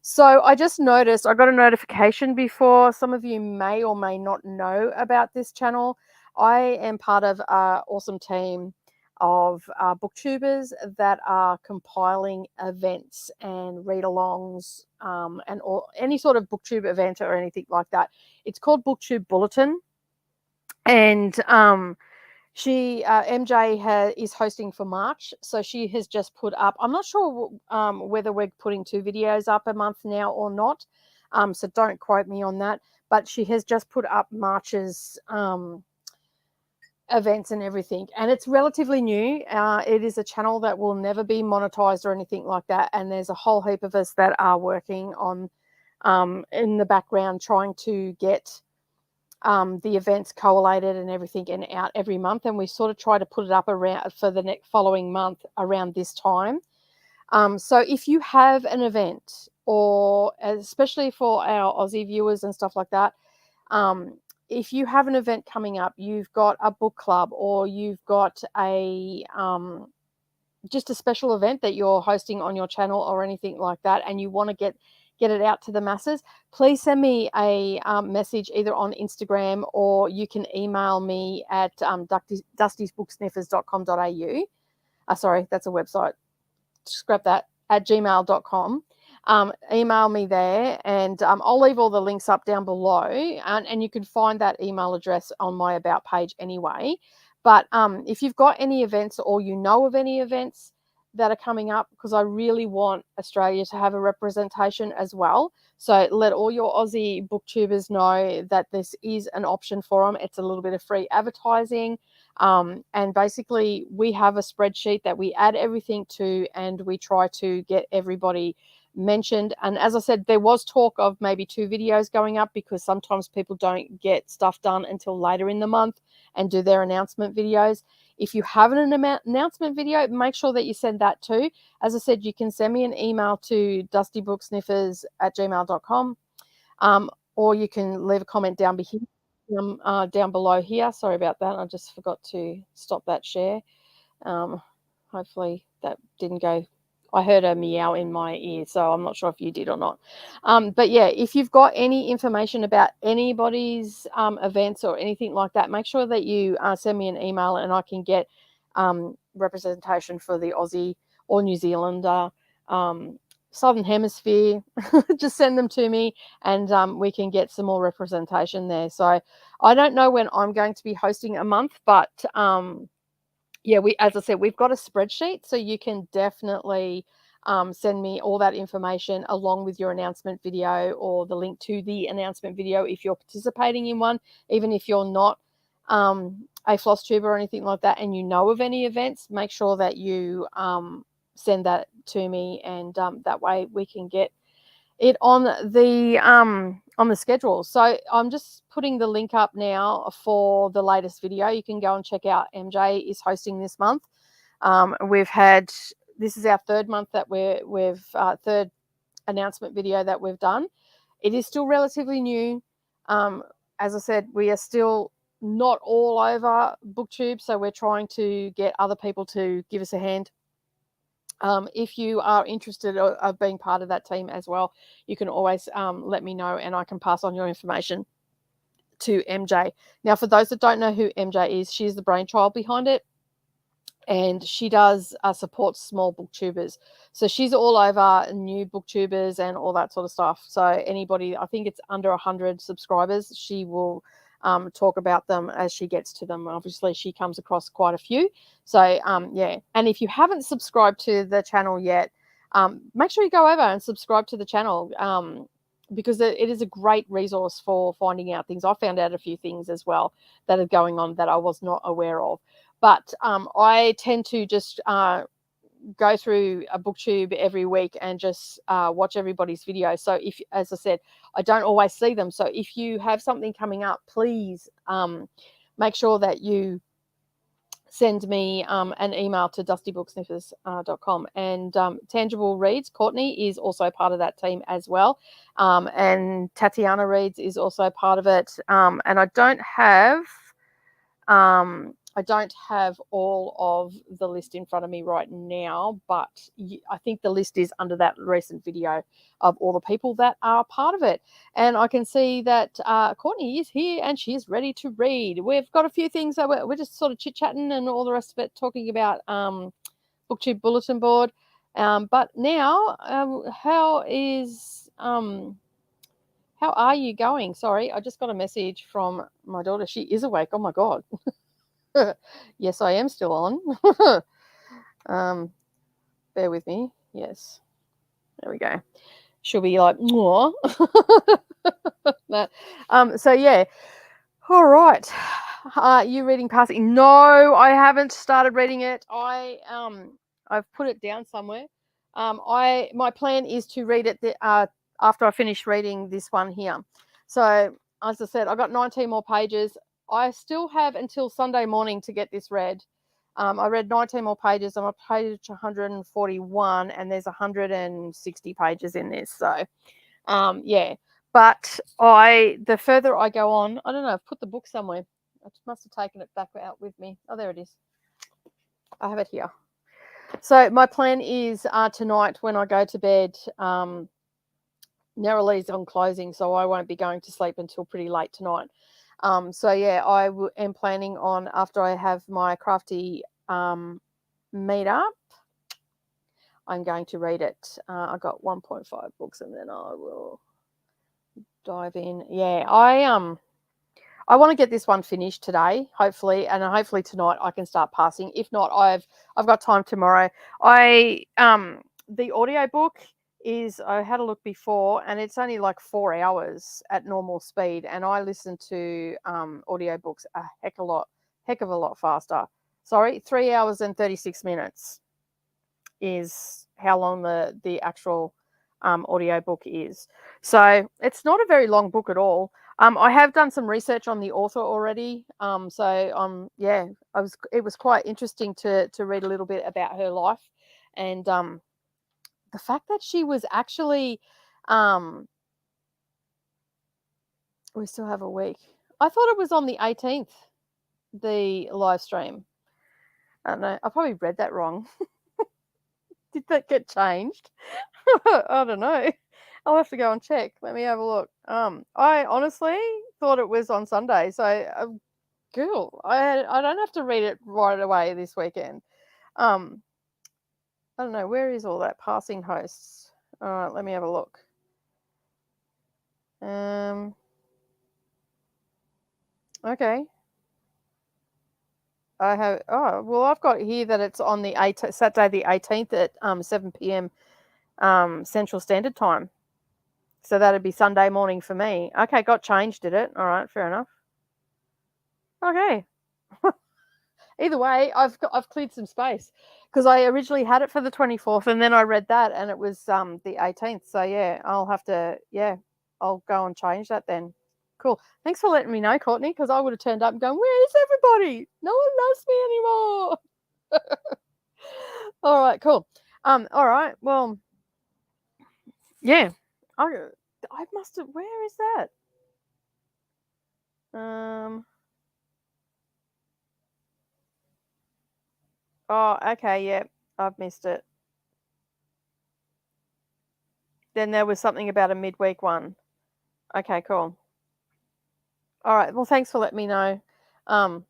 So I just noticed I got a notification before. Some of you may or may not know about this channel. I am part of an awesome team of booktubers that are compiling events and read-alongs and any sort of booktube event or anything like that. It's called Booktube Bulletin, and she MJ is hosting for March, so she has just put up. I'm not sure whether we're putting 2 videos up a month now or not, so don't quote me on that. But she has just put up March's events and everything, and it's relatively new. It is a channel that will never be monetized or anything like that, and there's a whole heap of us that are working on in the background trying to get the events collated and everything and out every month, and we sort of try to put it up around for the next following month around this time. So if you have an event, or especially for our Aussie viewers and stuff like that, if you have an event coming up, you've got a book club, or you've got a just a special event that you're hosting on your channel or anything like that, and you want to get it out to the masses, please send me a message either on Instagram, or you can email me at dustysbooksniffers.com.au. Sorry, that's a website. Scrap that, at gmail.com. Email me there, and I'll leave all the links up down below, and you can find that email address on my About page anyway. But if you've got any events, or you know of any events that are coming up, because I really want Australia to have a representation as well. So let all your Aussie booktubers know that this is an option for them. It's a little bit of free advertising. And basically, we have a spreadsheet that we add everything to, and we try to get everybody mentioned. And as I said, there was talk of maybe 2 videos going up, because sometimes people don't get stuff done until later in the month and do their announcement videos. If you have an announcement video, make sure that you send that too. As I said, you can send me an email to dustybooksniffers@gmail.com, or you can leave a comment down below here. Sorry about that. I just forgot to stop that share. Hopefully that didn't go I heard a meow in my ear, so I'm not sure if you did or not. But yeah, if you've got any information about anybody's events or anything like that, make sure that you send me an email and I can get representation for the Aussie or New Zealander, Southern Hemisphere. Just send them to me and we can get some more representation there. So I don't know when I'm going to be hosting a month, but yeah, as I said, we've got a spreadsheet, so you can definitely send me all that information along with your announcement video or the link to the announcement video if you're participating in one, even if you're not a floss tuber or anything like that, and you know of any events, make sure that you send that to me, and that way we can get it on the schedule. So I'm just putting the link up now for the latest video. You can go and check out. MJ is hosting this month. This is our third month that we've third announcement video that we've done. It is still relatively new. As I said, we are still not all over BookTube, so we're trying to get other people to give us a hand. If you are interested of being part of that team as well, you can always let me know and I can pass on your information to MJ. Now, for those that don't know who MJ is, she's the brainchild behind it, and she does support small booktubers. So she's all over new booktubers and all that sort of stuff. So anybody, I think it's under 100 subscribers, she will talk about them as she gets to them. Obviously, she comes across quite a few. So yeah, and if you haven't subscribed to the channel yet, make sure you go over and subscribe to the channel, because it is a great resource for finding out things. I found out a few things as well that are going on that I was not aware of. But I tend to just go through a BookTube every week and just watch everybody's videos. So if, as I said, I don't always see them. So if you have something coming up, please make sure that you send me an email to dustybooksniffers.com. And Tangible Reads, Courtney, is also part of that team as well. And Tatiana Reads is also part of it. And I don't have all of the list in front of me right now, but I think the list is under that recent video of all the people that are part of it. And I can see that Courtney is here and she is ready to read. We've got a few things that we're just sort of chit-chatting and all the rest of it, talking about BookTube bulletin board. But now, how are you going? Sorry, I just got a message from my daughter. She is awake. Oh my God. Yes, I am still on. Bear with me. Yes. There we go. She'll be like, more. So yeah. All right. You reading Passing? No, I haven't started reading it. I've put it down somewhere. My plan is to read it after I finish reading this one here. So as I said, I've got 19 more pages. I still have until Sunday morning to get this read. I read 19 more pages. I'm on page 141, and there's 160 pages in this. So, yeah. But the further I go on, I don't know, I've put the book somewhere. I must have taken it back out with me. Oh, there it is. I have it here. So my plan is tonight when I go to bed, Neralee's on closing, so I won't be going to sleep until pretty late tonight. So yeah, I am planning on, after I have my crafty meetup, I'm going to read it. I got 1.5 books, and then I will dive in. Yeah, I want to get this one finished today, hopefully, and hopefully tonight I can start passing. If not, I've got time tomorrow. The audiobook is, I had a look before, and it's only like 4 hours at normal speed, and I listen to audiobooks a heck of a lot faster. Sorry, 3 hours and 36 minutes is how long the actual audiobook is. So it's not a very long book at all. I have done some research on the author already. Yeah, it was quite interesting to read a little bit about her life, and the fact that she was actually we still have a week. I thought it was on the 18th, the live stream. I don't know. I probably read that wrong. Did that get changed? I don't know. I'll have to go and check. Let me have a look. I honestly thought it was on Sunday, so cool. I don't have to read it right away this weekend. I don't know, where is all that passing hosts? All right, let me have a look. Okay. I've got here that it's on the Saturday the 18th at 7 p.m. Central Standard Time. So that'd be Sunday morning for me. Okay, got changed, did it? All right, fair enough. Okay. Either way, I've cleared some space because I originally had it for the 24th, and then I read that, and it was the 18th. So yeah, I'll go and change that then. Cool. Thanks for letting me know, Courtney, because I would have turned up and gone, "Where is everybody? No one loves me anymore." All right, cool. All right. Well, yeah. I must have. Where is that? Oh, okay. Yeah, I've missed it. Then there was something about a midweek one. Okay, cool. All right. Well, thanks for letting me know. No,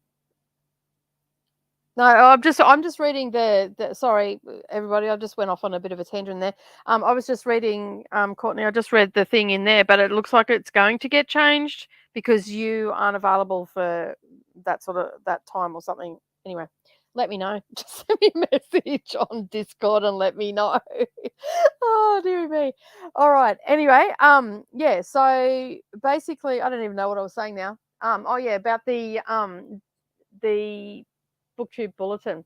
I'm just reading the sorry, everybody, I just went off on a bit of a tangent there. I was just reading, Courtney, I just read the thing in there, but it looks like it's going to get changed because you aren't available for that time or something. Anyway, let me know. Just send me a message on Discord and let me know. Oh, dear me. All right. Anyway, yeah, so basically I don't even know what I was saying now. Oh yeah, about the BookTube bulletin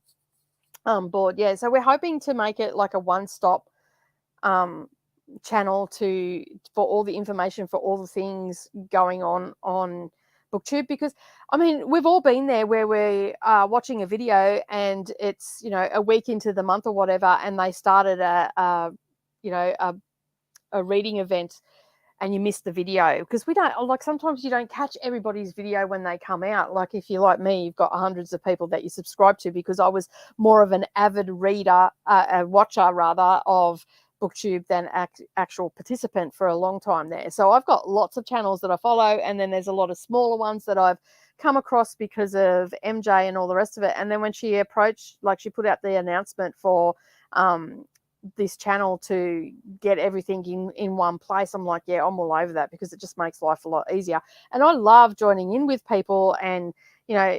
board. Yeah, so we're hoping to make it like a one-stop channel for all the information for all the things going on BookTube, because I mean we've all been there where we are watching a video and it's a week into the month or whatever, and they started a reading event and you miss the video because we don't, like, sometimes you don't catch everybody's video when they come out. Like if you're like me, you've got hundreds of people that you subscribe to, because I was more of an avid reader, a watcher rather, of BookTube than actual participant for a long time there. So I've got lots of channels that I follow, and then there's a lot of smaller ones that I've come across because of MJ and all the rest of it. And then when she she put out the announcement for this channel to get everything in one place, I'm like, yeah, I'm all over that, because it just makes life a lot easier. And I love joining in with people and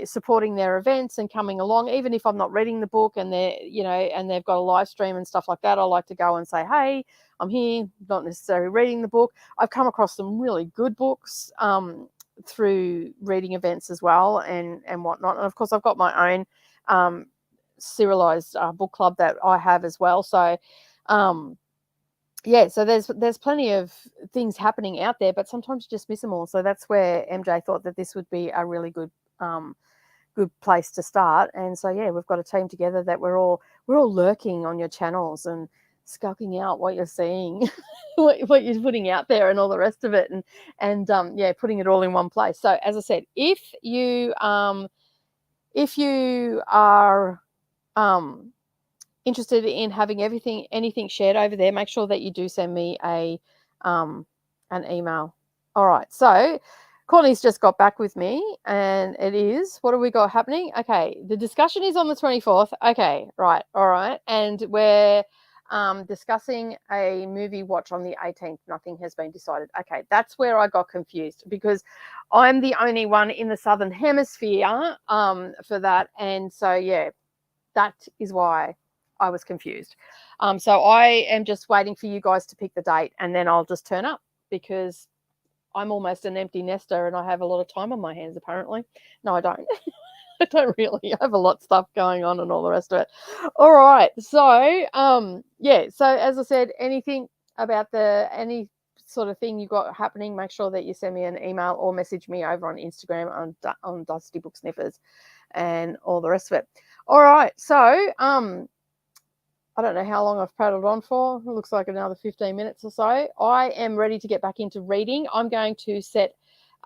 supporting their events and coming along, even if I'm not reading the book and they've got a live stream and stuff like that. I like to go and say, hey, I'm here, not necessarily reading the book. I've come across some really good books through reading events as well and whatnot. And of course I've got my own serialized book club that I have as well. So yeah, so there's plenty of things happening out there, but sometimes you just miss them all. So that's where MJ thought that this would be a really good place to start. And so yeah, we've got a team together that we're all lurking on your channels and skulking out what you're seeing, what you're putting out there and all the rest of it, and yeah, putting it all in one place. So as I said, if you are interested in having anything shared over there, make sure that you do send me an email. All right, so Courtney's just got back with me, and it is, what have we got happening? Okay, the discussion is on the 24th. Okay, right, all right, and we're discussing a movie watch on the 18th. Nothing has been decided. Okay, that's where I got confused, because I'm the only one in the Southern Hemisphere for that, and so yeah, that is why I was confused. So I am just waiting for you guys to pick the date, and then I'll just turn up, because I'm almost an empty nester and I have a lot of time on my hands, apparently. No, I don't. I don't really. I have a lot of stuff going on and all the rest of it. All right. So, yeah. So as I said, anything about any sort of thing you got happening, make sure that you send me an email or message me over on Instagram on Dusty Book Sniffers and all the rest of it. All right. So, I don't know how long I've prattled on for. It looks like another 15 minutes or so. I am ready to get back into reading. I'm going to set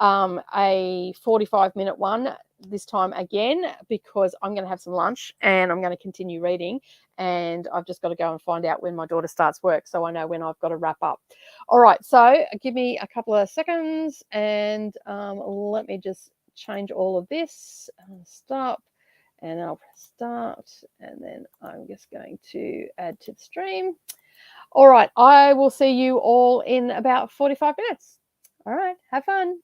a 45-minute one this time again, because I'm going to have some lunch and I'm going to continue reading. and I've just got to go and find out when my daughter starts work so I know when I've got to wrap up. All right, so give me a couple of seconds, and let me just change all of this. Stop, and then I'll press start, and then I'm just going to add to the stream. All right, I will see you all in about 45 minutes. All right, have fun.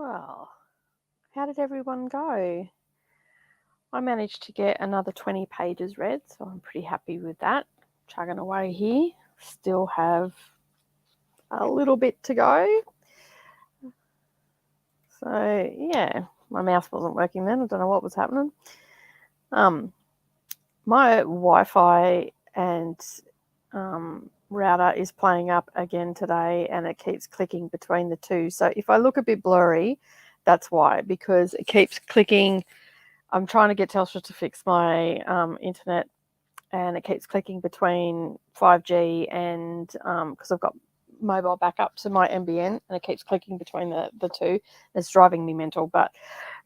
Well, how did everyone go? I managed to get another 20 pages read, so I'm pretty happy with that. Chugging away here. Still have a little bit to go. So, yeah, my mouse wasn't working then. I don't know what was happening. My Wi-Fi and router is playing up again today, and it keeps clicking between the two. So if I look a bit blurry, that's why, because it keeps clicking. I'm trying to get Telstra to fix my internet, and it keeps clicking between 5G and because I've got mobile backup to my NBN, and it keeps clicking between the two. It's driving me mental, but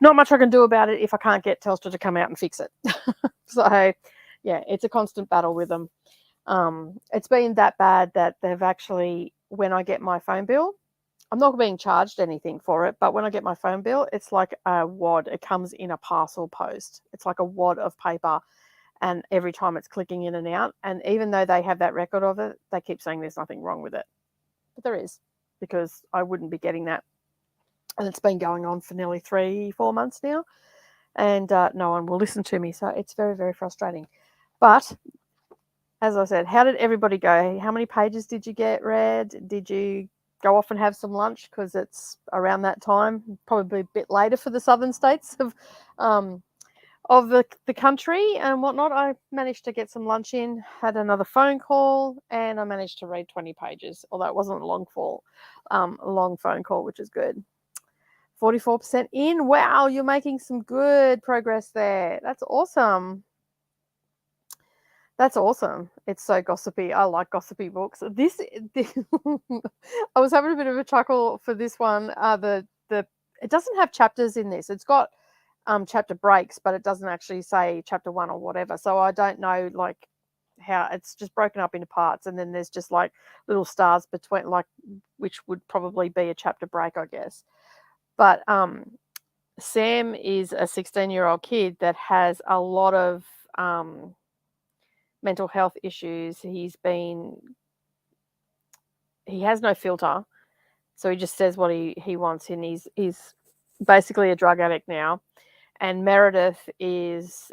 not much I can do about it if I can't get Telstra to come out and fix it. So, yeah, it's a constant battle with them. It's been that bad that they've actually, when I get my phone bill, I'm not being charged anything for it, but when I get my phone bill, it's like a wad. It comes in a parcel post. It's like a wad of paper, and every time it's clicking in and out. And even though they have that record of it, they keep saying there's nothing wrong with it. But there is, because I wouldn't be getting that. And it's been going on for nearly 3-4 months now, and no one will listen to me. So it's very, very frustrating. But as I said, how did everybody go? How many pages did you get read? Did you go off and have some lunch? Because it's around that time, probably a bit later for the southern states of the country and whatnot. I managed to get some lunch in, had another phone call, and I managed to read 20 pages, although it wasn't a long phone call, which is good. 44% in. Wow, you're making some good progress there. That's awesome. That's awesome. It's so gossipy. I like gossipy books. I was having a bit of a chuckle for this one. It doesn't have chapters in this. It's got chapter breaks, but it doesn't actually say chapter 1 or whatever. So I don't know like how it's just broken up into parts, and then there's just like little stars between, like, which would probably be a chapter break, I guess. But Sam is a 16-year-old kid that has a lot of mental health issues. He has no filter, so he just says what he wants, and he's basically a drug addict now. And Meredith is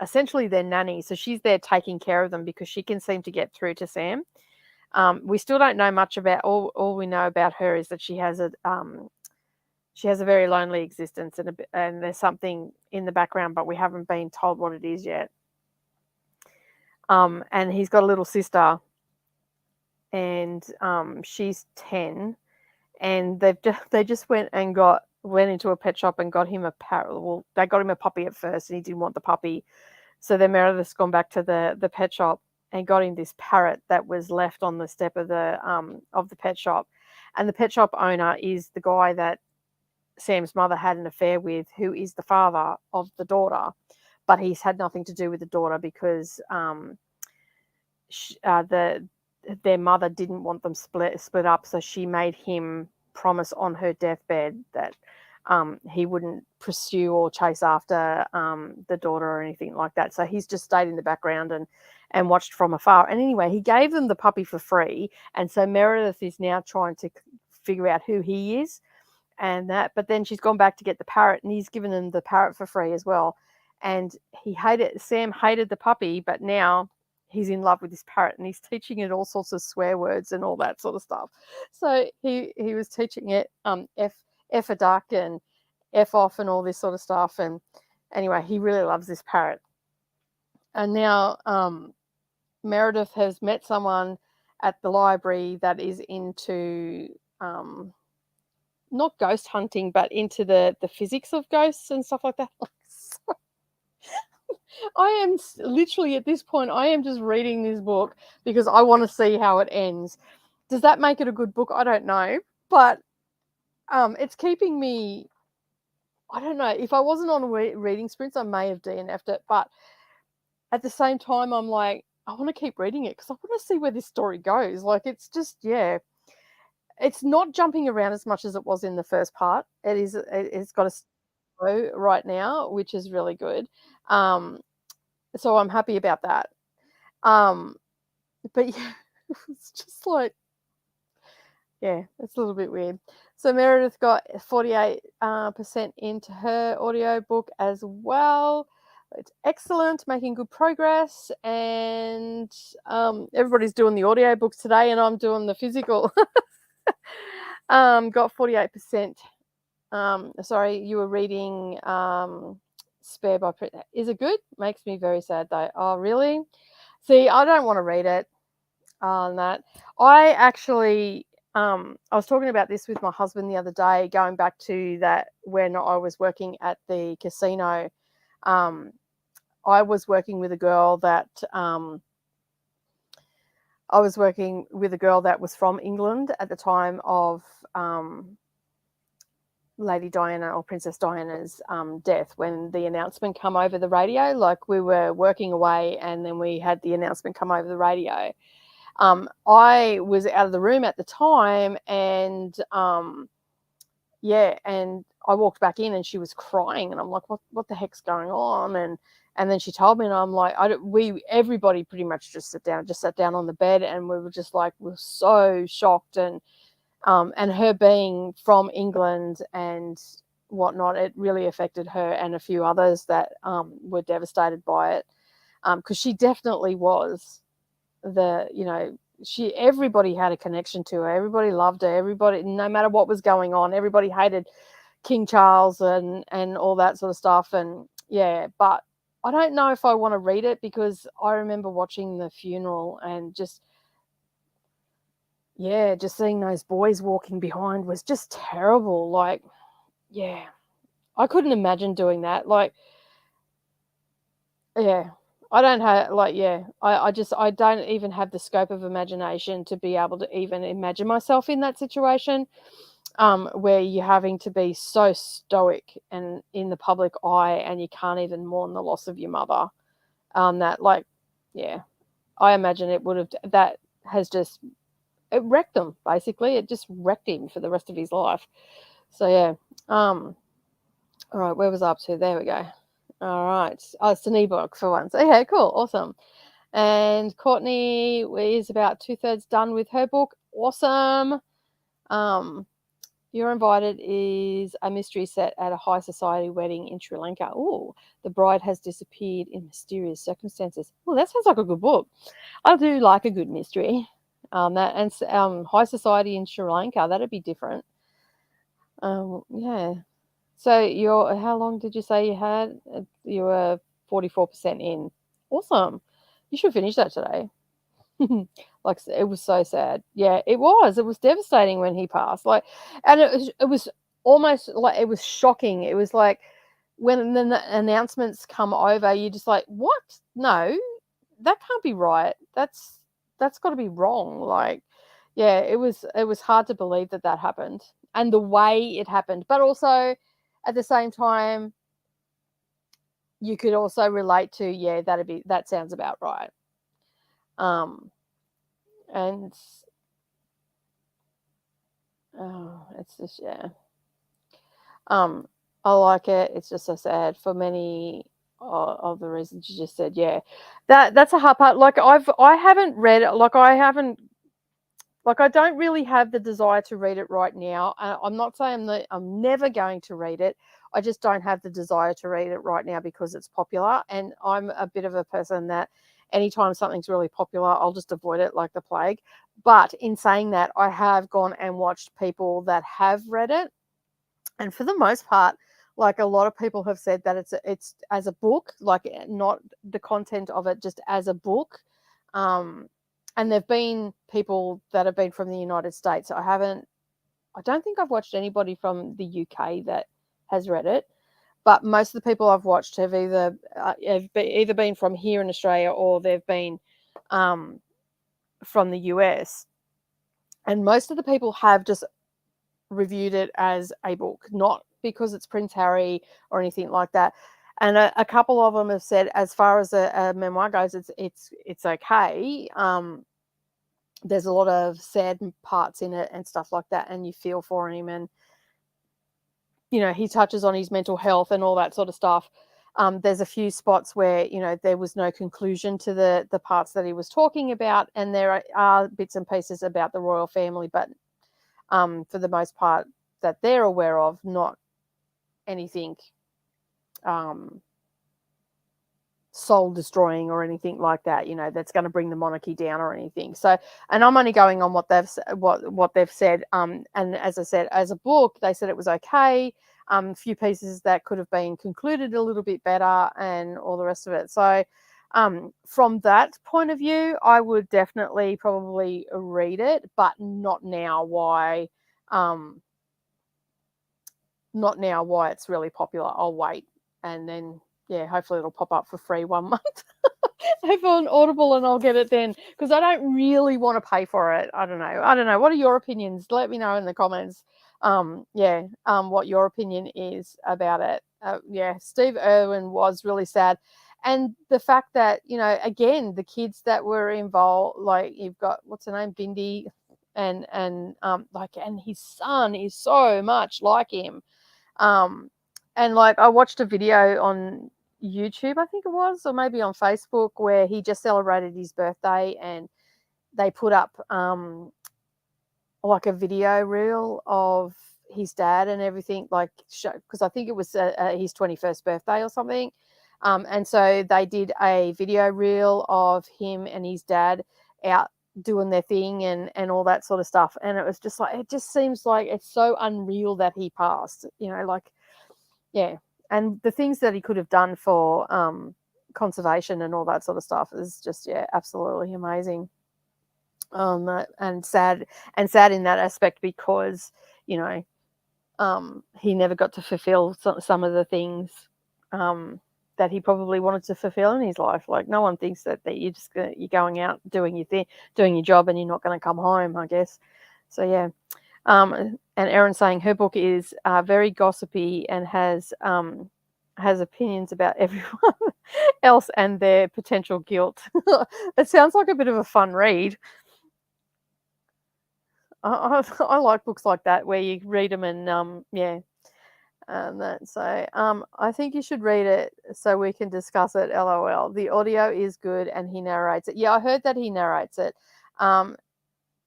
essentially their nanny, so she's there taking care of them because she can seem to get through to Sam. We still don't know much about, all we know about her is that she has a very lonely existence, and there's something in the background, but we haven't been told what it is yet. And he's got a little sister, and she's 10, and they just went into a pet shop and got him a parrot. Well, they got him a puppy at first, and he didn't want the puppy, so then Meredith's gone back to the pet shop and got him this parrot that was left on the step of the pet shop. And the pet shop owner is the guy that Sam's mother had an affair with, who is the father of the daughter, but he's had nothing to do with the daughter because their mother didn't want them split up, so she made him promise on her deathbed that he wouldn't pursue or chase after the daughter or anything like that. So he's just stayed in the background and watched from afar. And anyway, he gave them the puppy for free, and so Meredith is now trying to figure out who he is, and that. But then she's gone back to get the parrot, and he's given them the parrot for free as well. And Sam hated the puppy, but now he's in love with this parrot, and he's teaching it all sorts of swear words and all that sort of stuff. So he was teaching it F a duck and F off and all this sort of stuff. And anyway, he really loves this parrot. And now Meredith has met someone at the library that is into not ghost hunting, but into the physics of ghosts and stuff like that. I am literally at this point, I am just reading this book because I want to see how it ends. Does that make it a good book? I don't know, but it's keeping me. I don't know. If I wasn't on reading sprints, I may have DNF'd it, but at the same time, I'm like, I want to keep reading it because I want to see where this story goes. Like, it's just, yeah, it's not jumping around as much as it was in the first part. It's got a slow right now, which is really good. So I'm happy about that. But yeah, it's just like, Yeah, it's a little bit weird. So Meredith got 48% into her audiobook as well. It's excellent, making good progress, and everybody's doing the audiobooks today, and I'm doing the physical. Got 48%. Sorry, you were reading Spare by Prince. Is it good? Makes me very sad though. Oh, really? See, I don't want to read it on that. I actually, I was talking about this with my husband the other day, going back to that when I was working at the casino. I was working with a girl that was from England at the time of Lady Diana or Princess Diana's death, when the announcement come over the radio. Like, we were working away and then we had the announcement come over the radio. I was out of the room at the time, and and I walked back in and she was crying, and I'm like, what the heck's going on? And then she told me, and I'm like, everybody pretty much just sat down on the bed, and we were just like, we're so shocked. And her being from England and whatnot, it really affected her and a few others that were devastated by it, because she definitely was everybody had a connection to her. Everybody loved her. Everybody, no matter what was going on, everybody hated King Charles and all that sort of stuff. And yeah, but I don't know if I want to read it, because I remember watching the funeral and just seeing those boys walking behind was just terrible. Like, yeah, I couldn't imagine doing that. Like, yeah, I don't have, like, I don't even have the scope of imagination to be able to even imagine myself in that situation, where you're having to be so stoic and in the public eye, and you can't even mourn the loss of your mother. That, like, yeah, I imagine that has just, it wrecked him, basically. It just wrecked him for the rest of his life. So, yeah. All right, where was I up to? There we go. All right. Oh, it's an ebook for once. Okay, cool. Awesome. And Courtney is about 2/3 done with her book. Awesome. You're Invited is a mystery set at a high society wedding in Sri Lanka. Oh, the bride has disappeared in mysterious circumstances. Oh, that sounds like a good book. I do like a good mystery. High society in Sri Lanka, that'd be different. Yeah. So how long did you say you had? You were 44% in. Awesome. You should finish that today. Like, it was so sad. Yeah, it was. It was devastating when he passed. Like, and it was almost like, it was shocking. It was like, when the announcements come over, you're just like, what? No, that can't be right. That's got to be wrong. Like, yeah, it was hard to believe that happened, and the way it happened. But also, at the same time, you could also relate to, yeah, that sounds about right. And it's just, yeah. I like it. It's just so sad for many of the reasons you just said. Yeah, that's a hard part. Like, I haven't read it. Like, I don't really have the desire to read it right now. I'm not saying that I'm never going to read it. I just don't have the desire to read it right now because it's popular. And I'm a bit of a person that anytime something's really popular, I'll just avoid it like the plague. But in saying that, I have gone and watched people that have read it. And for the most part, like, a lot of people have said that it's as a book, like, not the content of it, just as a book. And there've been people that have been from the United States. I don't think I've watched anybody from the UK that has read it, but most of the people I've watched have either been from here in Australia, or they've been from the US. And most of the people have just reviewed it as a book, not because it's Prince Harry or anything like that. And a couple of them have said, as far as a memoir goes, it's okay. There's a lot of sad parts in it and stuff like that, and you feel for him, and he touches on his mental health and all that sort of stuff. There's a few spots where there was no conclusion to the parts that he was talking about, and there are bits and pieces about the royal family, but for the most part that they're aware of, not anything soul destroying or anything like that, that's going to bring the monarchy down or anything. So, and I'm only going on what they've said. And as I said, as a book, they said it was okay. A few pieces that could have been concluded a little bit better, and all the rest of it. So, from that point of view, I would definitely probably read it, but not now. Why? Not now. Why it's really popular. I'll wait, and then hopefully it'll pop up for free 1 month. Over on Audible, and I'll get it then, because I don't really want to pay for it. I don't know. What are your opinions? Let me know in the comments. What your opinion is about it. Steve Irwin was really sad, and the fact that again, the kids that were involved, like you've got what's her name, Bindi, and his son is so much like him. And like I watched a video on YouTube, I think it was, or maybe on Facebook, where he just celebrated his birthday, and they put up like a video reel of his dad and everything, like, because I think it was his 21st birthday or something. And so they did a video reel of him and his dad out doing their thing and all that sort of stuff. And it was just like, it just seems like it's so unreal that he passed, and the things that he could have done for conservation and all that sort of stuff is just, absolutely amazing. And sad in that aspect, because, he never got to fulfill some of the things that he probably wanted to fulfill in his life. Like, no one thinks that you're going out doing your thing, doing your job, and you're not going to come home, I guess. So, yeah. And Erin saying her book is very gossipy and has opinions about everyone else and their potential guilt. It sounds like a bit of a fun read. I like books like that where you read them and I think you should read it so we can discuss it. LOL. The audio is good and he narrates it. Yeah, I heard that he narrates it.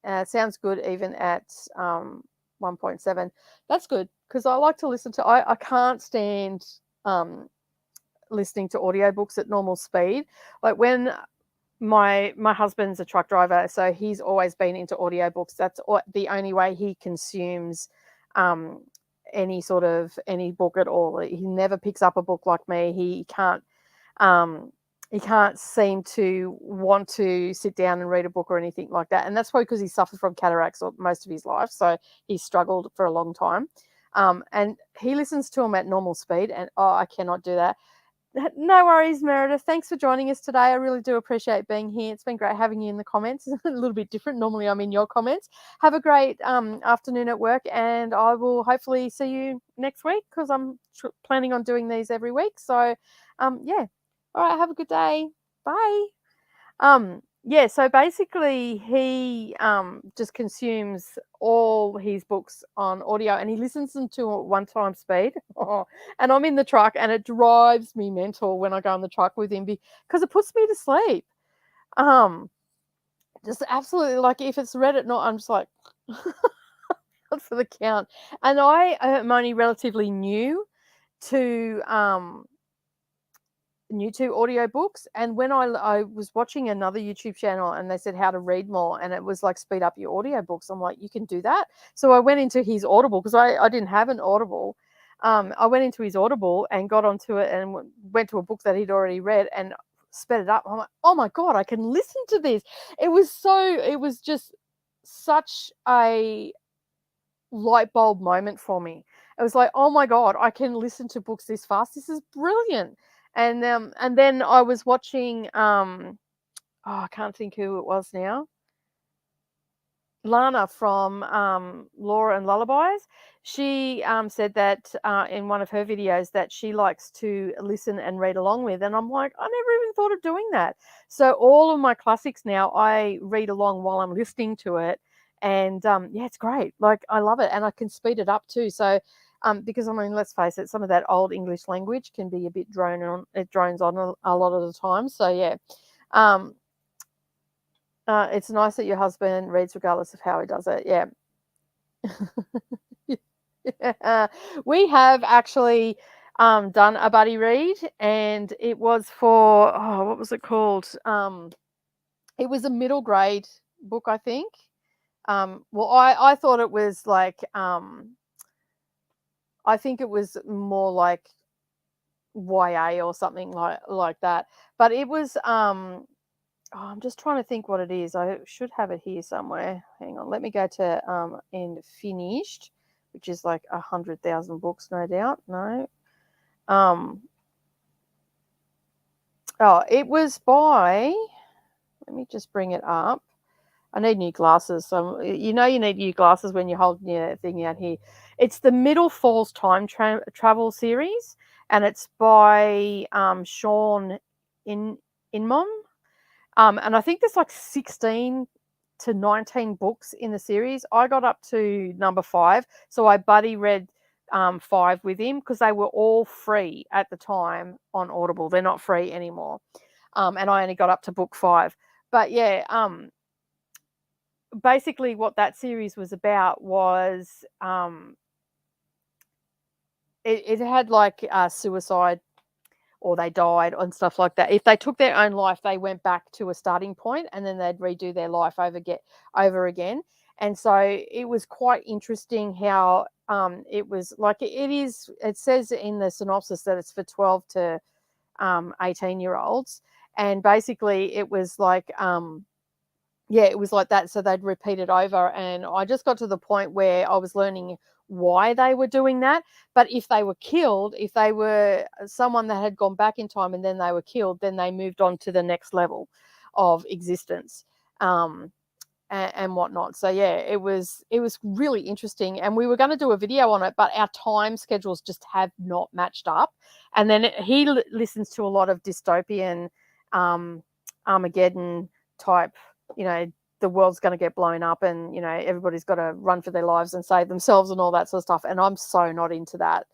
It sounds good even at 1.7. That's good, because I like to listen to. I can't stand listening to audiobooks at normal speed. Like when my husband's a truck driver, so he's always been into audiobooks. That's the only way he consumes any book at all. He never picks up a book like me. He can't seem to want to sit down and read a book or anything like that. And that's probably because he suffered from cataracts most of his life. So he struggled for a long time. And he listens to them at normal speed, and I cannot do that. No worries, Meredith. Thanks for joining us today. I really do appreciate being here. It's been great having you in the comments. It's a little bit different. Normally I'm in your comments. Have a great afternoon at work, and I will hopefully see you next week, because I'm planning on doing these every week. So, yeah. All right, have a good day. Bye. So basically he just consumes all his books on audio, and he listens them to at 1 time speed. And I'm in the truck, and it drives me mental when I go in the truck with him, because it puts me to sleep. Just absolutely, like, if it's read at night, I'm just like for the count. And I am only relatively new to audiobooks, and when I was watching another YouTube channel, and they said how to read more, and it was like speed up your audiobooks. I'm like, you can do that? So I went into his Audible, because I didn't have an Audible. I went into his Audible and got onto it, and went to a book that he'd already read and sped it up. I'm like, oh my God, I can listen to this. It was just such a light bulb moment for me. It was like, oh my God, I can listen to books this fast. This is brilliant. And then I was watching I can't think who it was now. Lana from Laura and Lullabies. She said that in one of her videos that she likes to listen and read along with, and I'm like, I never even thought of doing that. So all of my classics now, I read along while I'm listening to it, and it's great. Like, I love it, and I can speed it up too. So because, I mean, let's face it, some of that old English language can be a bit drones on a lot of the time. So yeah. It's nice that your husband reads regardless of how he does it. Yeah. We have actually done a buddy read, and it was for, what was it called? It was a middle grade book, I think. Well, I thought it was like, I think it was more like YA or something like that. But it was, I'm just trying to think what it is. I should have it here somewhere. Hang on, let me go to and finished, which is like 100,000 books, no doubt. No. It was by. Let me just bring it up. I need new glasses. So you need new glasses when you're holding your thing out here. It's the Middle Falls Time Travel series, and it's by Sean Inman. And I think there's like 16 to 19 books in the series. I got up to number 5, so I buddy read 5 with him because they were all free at the time on Audible. They're not free anymore. And I only got up to book 5. But yeah, basically what that series was about was it had like suicide, or they died and stuff like that. If they took their own life, they went back to a starting point and then they'd redo their life over again. And so it was quite interesting how it was like, it says in the synopsis that it's for 12 to 18-year-olds. And basically it was like, it was like that. So they'd repeat it over. And I just got to the point where I was learning why they were doing that. But if they were killed, if they were someone that had gone back in time and then they were killed, then they moved on to the next level of existence. And whatnot. So yeah, it was really interesting, and we were going to do a video on it, but our time schedules just have not matched up. And then he listens to a lot of dystopian, Armageddon type, the world's going to get blown up and everybody's got to run for their lives and save themselves and all that sort of stuff, and I'm so not into that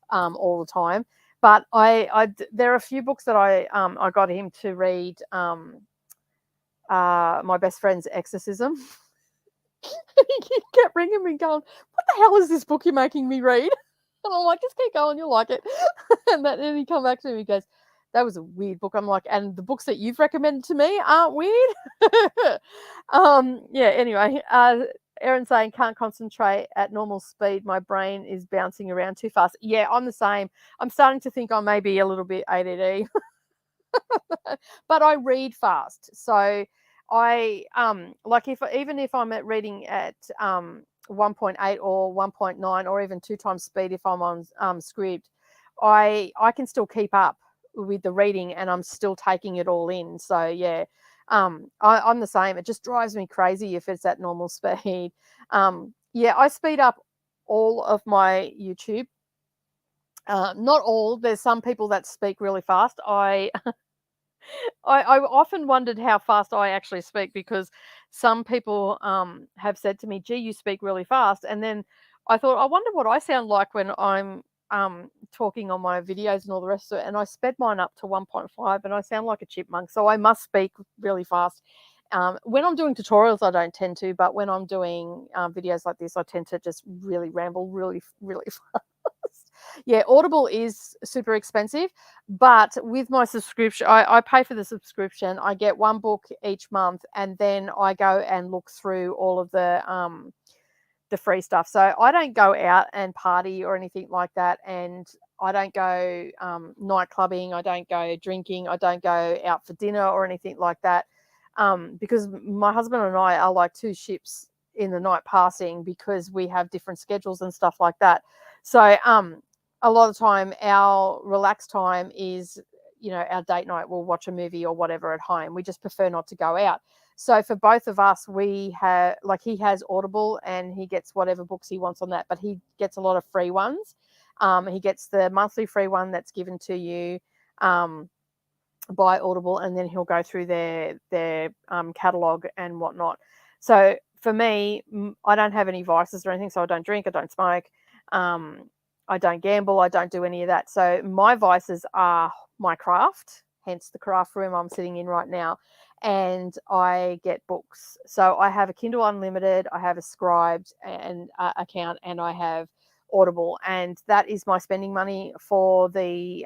all the time. But there are a few books that I got him to read. My best friend's Exorcism. He kept ringing me going, what the hell is this book you're making me read? And I'm like, just keep going, you'll like it. And then he come back to me, he goes, that was a weird book. I'm like, and the books that you've recommended to me aren't weird? Anyway, Erin's saying, can't concentrate at normal speed. My brain is bouncing around too fast. Yeah, I'm the same. I'm starting to think I may be a little bit ADD. But I read fast. So I like, even if I'm reading at 1.8 or 1.9 or even 2 times speed, if I'm on script, I can still keep up with the reading and I'm still taking it all in. So yeah, I'm the same. It just drives me crazy if it's at normal speed. I speed up all of my YouTube. Not all. There's some people that speak really fast. I often wondered how fast I actually speak, because some people have said to me, gee, you speak really fast. And then I thought, I wonder what I sound like when I'm talking on my videos and all the rest of it. And I sped mine up to 1.5 and I sound like a chipmunk. So I must speak really fast. When I'm doing tutorials, I don't tend to, but when I'm doing videos like this, I tend to just really ramble really, really fast. Yeah, Audible is super expensive, but with my subscription, I pay for the subscription. I get 1 book each month, and then I go and look through all of the free stuff. So I don't go out and party or anything like that, and I don't go night clubbing. I don't go drinking. I don't go out for dinner or anything like that, because my husband and I are like 2 ships in the night passing, because we have different schedules and stuff like that. So a lot of the time our relaxed time is, our date night. We'll watch a movie or whatever at home. We just prefer not to go out. So for both of us, we have, like, he has Audible and he gets whatever books he wants on that, but he gets a lot of free ones. He gets the monthly free one that's given to you by Audible, and then he'll go through their catalog and whatnot. So for me, I don't have any vices or anything. So I don't drink, I don't smoke, I don't gamble, I don't do any of that. So my vices are my craft, hence the craft room I'm sitting in right now, and I get books. So I have a Kindle Unlimited, I have a Scribd and account, and I have Audible, and that is my spending money for the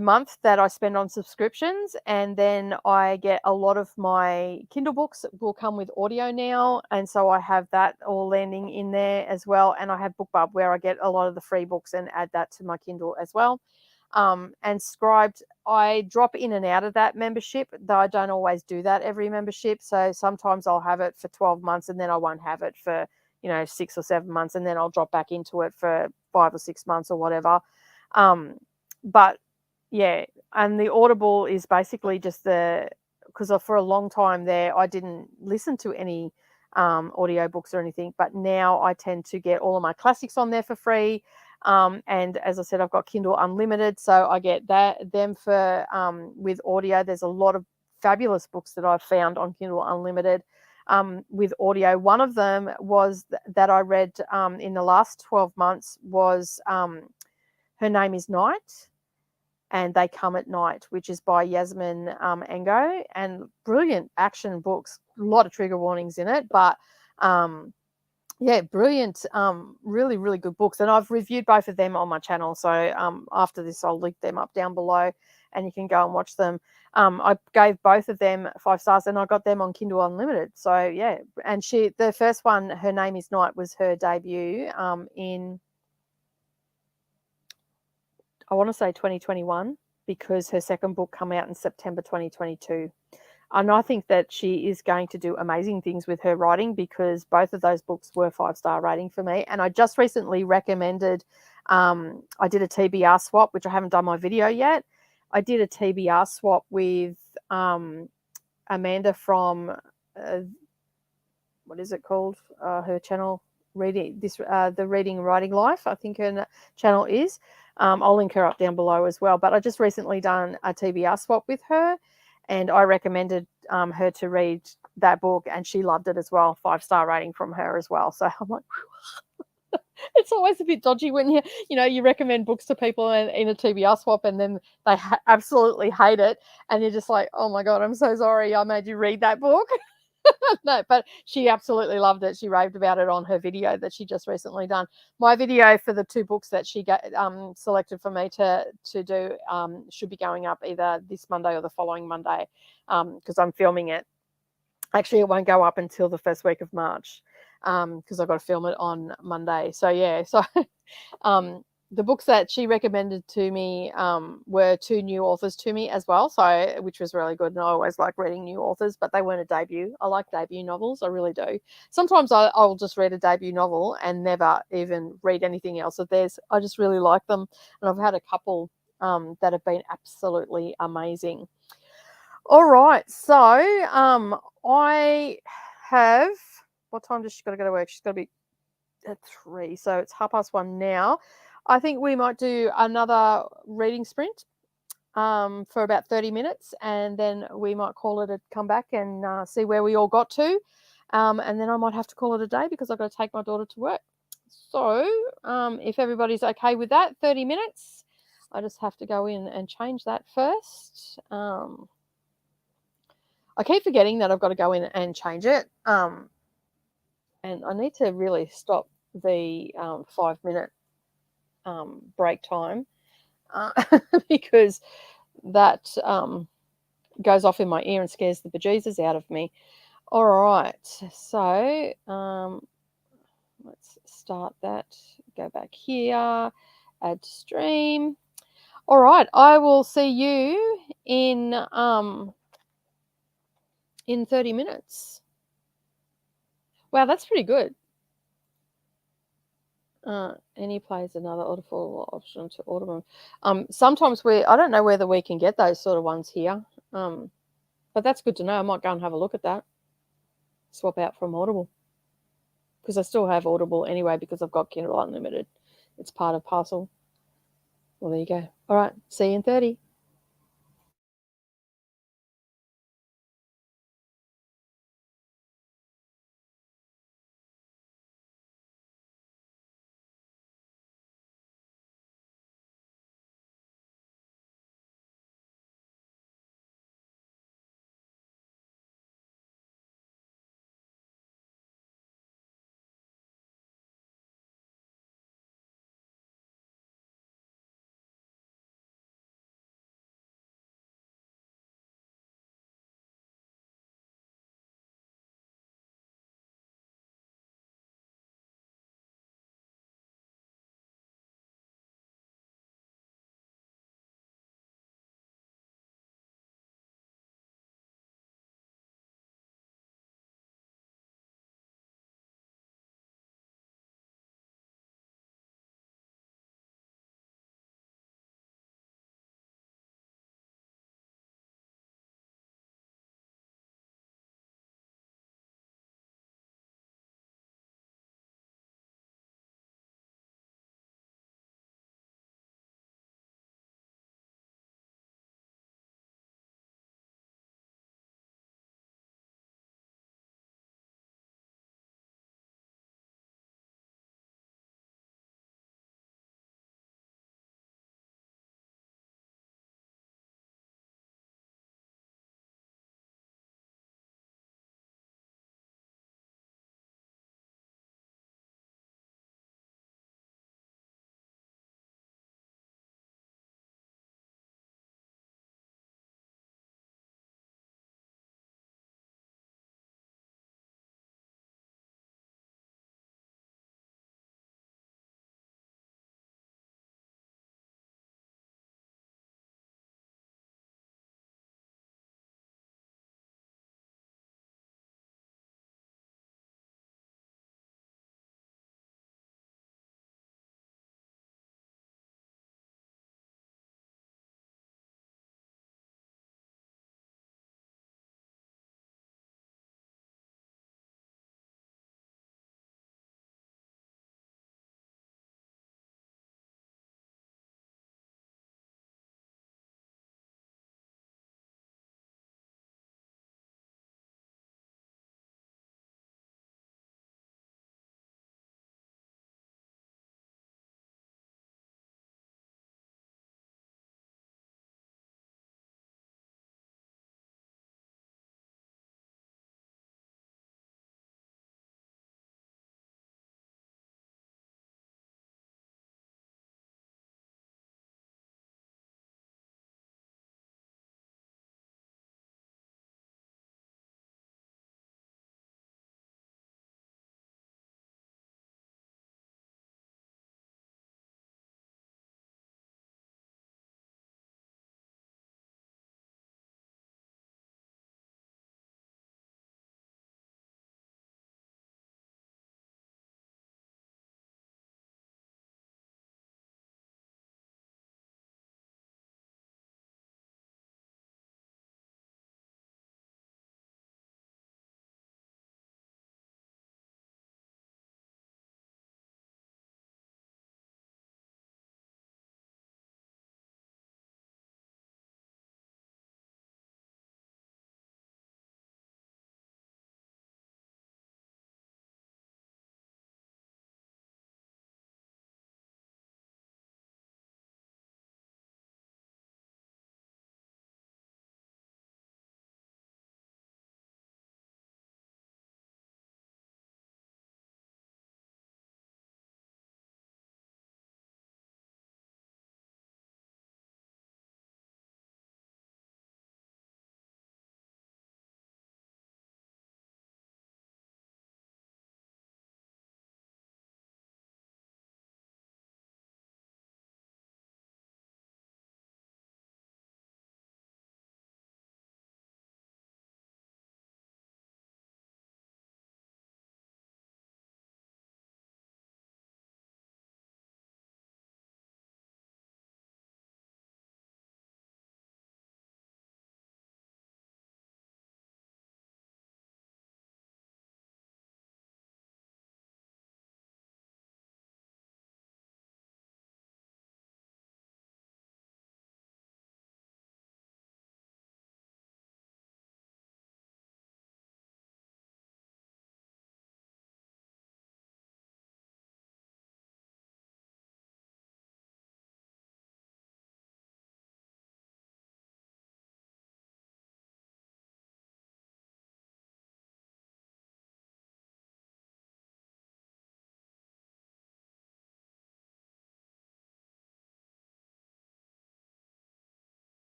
month that I spend on subscriptions. And then I get a lot of my Kindle books will come with audio now, and so I have that all landing in there as well. And I have BookBub, where I get a lot of the free books and add that to my Kindle as well. And Scribd, I drop in and out of that membership, though I don't always do that every membership. So sometimes I'll have it for 12 months and then I won't have it for 6 or 7 months, and then I'll drop back into it for 5 or 6 months or whatever. But yeah, and the Audible is basically just because for a long time there I didn't listen to any audiobooks or anything, but now I tend to get all of my classics on there for free. And as I said, I've got Kindle Unlimited, so I get them for with audio. There's a lot of fabulous books that I've found on Kindle Unlimited with audio. One of them was that I read in the last 12 months was Her Name is Night, and They Come at Night, which is by Yasmin Ango, and brilliant action books. A lot of trigger warnings in it, but yeah, brilliant, really, really good books. And I've reviewed both of them on my channel. So after this, I'll link them up down below and you can go and watch them. I gave both of them 5 stars, and I got them on Kindle Unlimited. So yeah, and the first one, Her Name is Night, was her debut in, I want to say 2021, because her second book came out in September 2022. And I think that she is going to do amazing things with her writing, because both of those books were 5-star rating for me. And I just recently recommended, I did a TBR swap, which I haven't done my video yet. I did a TBR swap with Amanda from, what is it called? Her channel, the Reading and Writing Life, I think her channel is. I'll link her up down below as well. But I just recently done a TBR swap with her, and I recommended her to read that book, and she loved it as well. 5-star rating from her as well. So I'm like, it's always a bit dodgy when you recommend books to people in a TBR swap, and then they absolutely hate it, and you're just like, oh my God, I'm so sorry I made you read that book. No, but she absolutely loved it. She raved about it on her video that she just recently done. My video for the 2 books that she selected for me to do should be going up either this Monday or the following Monday, because I'm filming it. Actually, it won't go up until the first week of March, because I've got to film it on Monday. So yeah, so the books that she recommended to me were 2 new authors to me as well, so which was really good. And I always like reading new authors, but they weren't a debut. I like debut novels, I really do. Sometimes I'll just read a debut novel and never even read anything else of theirs. I just really like them, and I've had a couple that have been absolutely amazing. All right, so I have, what time does she got to go to work? She's got to be at 3, so it's 1:30 now. I think we might do another reading sprint for about 30 minutes, and then we might call it a come back and see where we all got to. And then I might have to call it a day, because I've got to take my daughter to work. So if everybody's okay with that, 30 minutes, I just have to go in and change that first. I keep forgetting that I've got to go in and change it. And I need to really stop the 5-minute break time because that goes off in my ear and scares the bejesus out of me. All right, so let's start that. Go back here, add stream. All right, I will see you in 30 minutes. Wow, that's pretty good. Any plays another audible option to Audible. Sometimes I don't know whether we can get those sort of ones here. But that's good to know. I might go and have a look at that. Swap out from Audible, because I still have Audible anyway, because I've got Kindle Unlimited. It's part of parcel. Well, there you go. All right, see you in 30.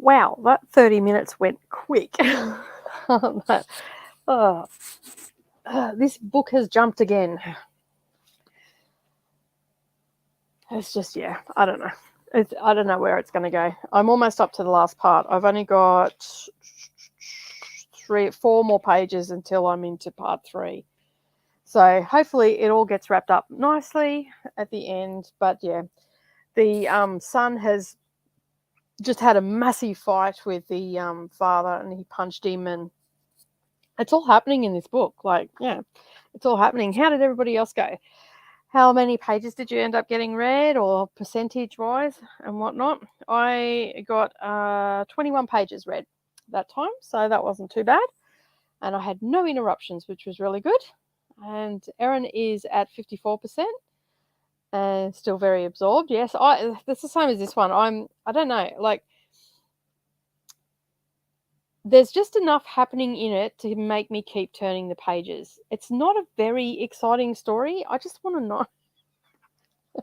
Wow, that 30 minutes went quick. This book has jumped again. It's just, yeah, I don't know. I don't know where it's going to go. I'm almost up to the last part. I've only got 4 more pages until I'm into part 3. So hopefully it all gets wrapped up nicely at the end. But yeah, the son has just had a massive fight with the father, and he punched him, and it's all happening in this book. Like, yeah, it's all happening. How did everybody else go? How many pages did you end up getting read, or percentage-wise and whatnot? I got 21 pages read that time, so that wasn't too bad. And I had no interruptions, which was really good. And Erin is at 54%. And still very absorbed. Yes, that's the same as this one. I don't know, like, there's just enough happening in it to make me keep turning the pages. It's not a very exciting story. I just want to know. I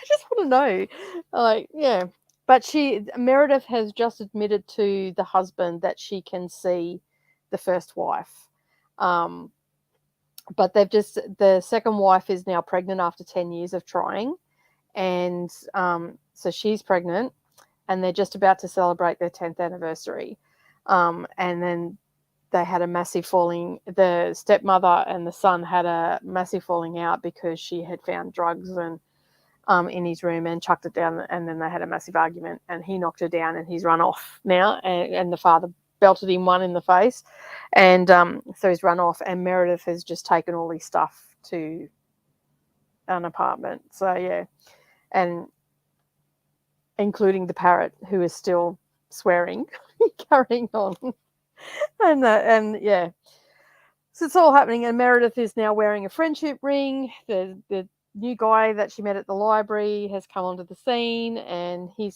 just want to know. Like, yeah. But Meredith has just admitted to the husband that she can see the first wife. But the second wife is now pregnant after 10 years of trying. And so she's pregnant, and they're just about to celebrate their 10th anniversary. And then they had a massive the stepmother and the son had a massive falling out because she had found drugs and in his room and chucked it down, and then they had a massive argument, and he knocked her down, and he's run off now, and the father belted him one in the face, and so he's run off, and Meredith has just taken all his stuff to an apartment. So yeah, and including the parrot, who is still swearing, carrying on, and yeah. So it's all happening, and Meredith is now wearing a friendship ring. The new guy that she met at the library has come onto the scene, and he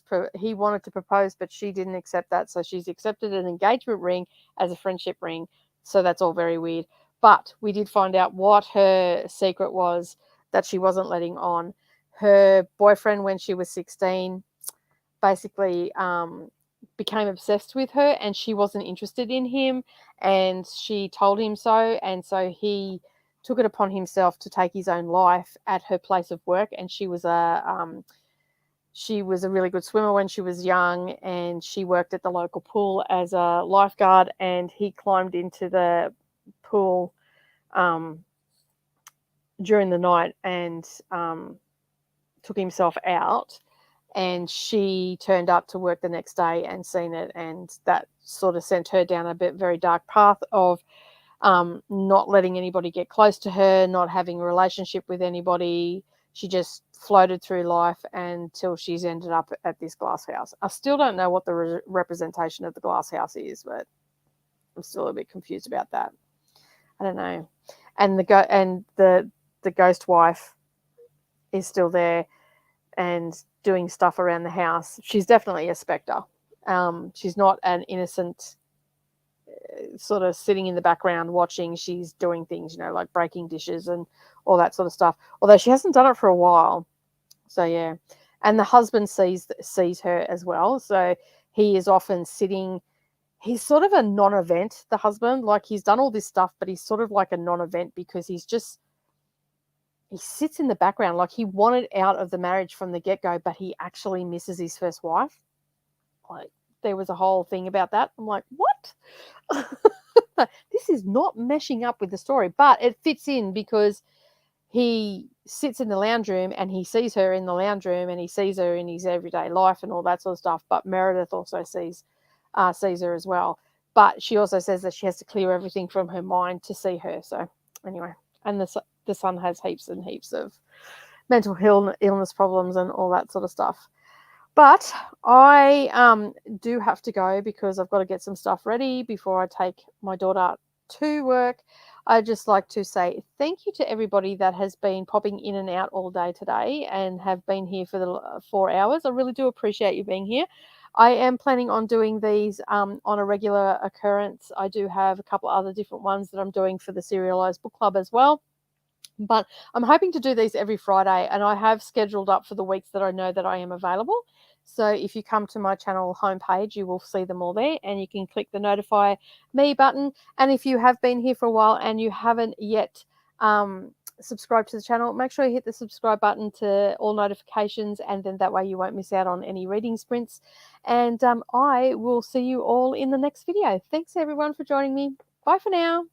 wanted to propose, but she didn't accept that, so she's accepted an engagement ring as a friendship ring. So that's all very weird. But we did find out what her secret was that she wasn't letting on. Her boyfriend, when she was 16, basically became obsessed with her, and she wasn't interested in him, and she told him so, and so he took it upon himself to take his own life at her place of work. And she was a really good swimmer when she was young, and she worked at the local pool as a lifeguard, and he climbed into the pool during the night and took himself out. And she turned up to work the next day and seen it, and that sort of sent her down a very dark path of not letting anybody get close to her, not having a relationship with anybody. She just floated through life until she's ended up at this glass house. I still don't know what the representation of the glass house is, but I'm still a bit confused about that. I don't know. And the ghost wife is still there and doing stuff around the house. She's definitely a spectre. She's not an innocent sort of sitting in the background watching. She's doing things, like breaking dishes and all that sort of stuff, although she hasn't done it for a while. So yeah. And the husband sees her as well, so he is often sitting. He's sort of a non-event, the husband. Like, he's done all this stuff, but he's sort of like a non-event because he sits in the background. Like, he wanted out of the marriage from the get-go, but he actually misses his first wife. Like, there was a whole thing about that. I'm like, what? This is not meshing up with the story, but it fits in because he sits in the lounge room and he sees her in the lounge room and he sees her in his everyday life and all that sort of stuff. But Meredith also sees her as well. But she also says that she has to clear everything from her mind to see her. So anyway, and the son has heaps and heaps of mental illness problems and all that sort of stuff. But I do have to go because I've got to get some stuff ready before I take my daughter to work. I'd just like to say thank you to everybody that has been popping in and out all day today and have been here for the 4 hours. I really do appreciate you being here. I am planning on doing these on a regular occurrence. I do have a couple other different ones that I'm doing for the Serialized Book Club as well. But I'm hoping to do these every Friday, and I have scheduled up for the weeks that I know that I am available. So if you come to my channel homepage, you will see them all there, and you can click the notify me button. And if you have been here for a while and you haven't yet subscribe to the channel, make sure you hit the subscribe button to all notifications, and then that way you won't miss out on any reading sprints. And I will see you all in the next video. Thanks everyone for joining me. Bye for now.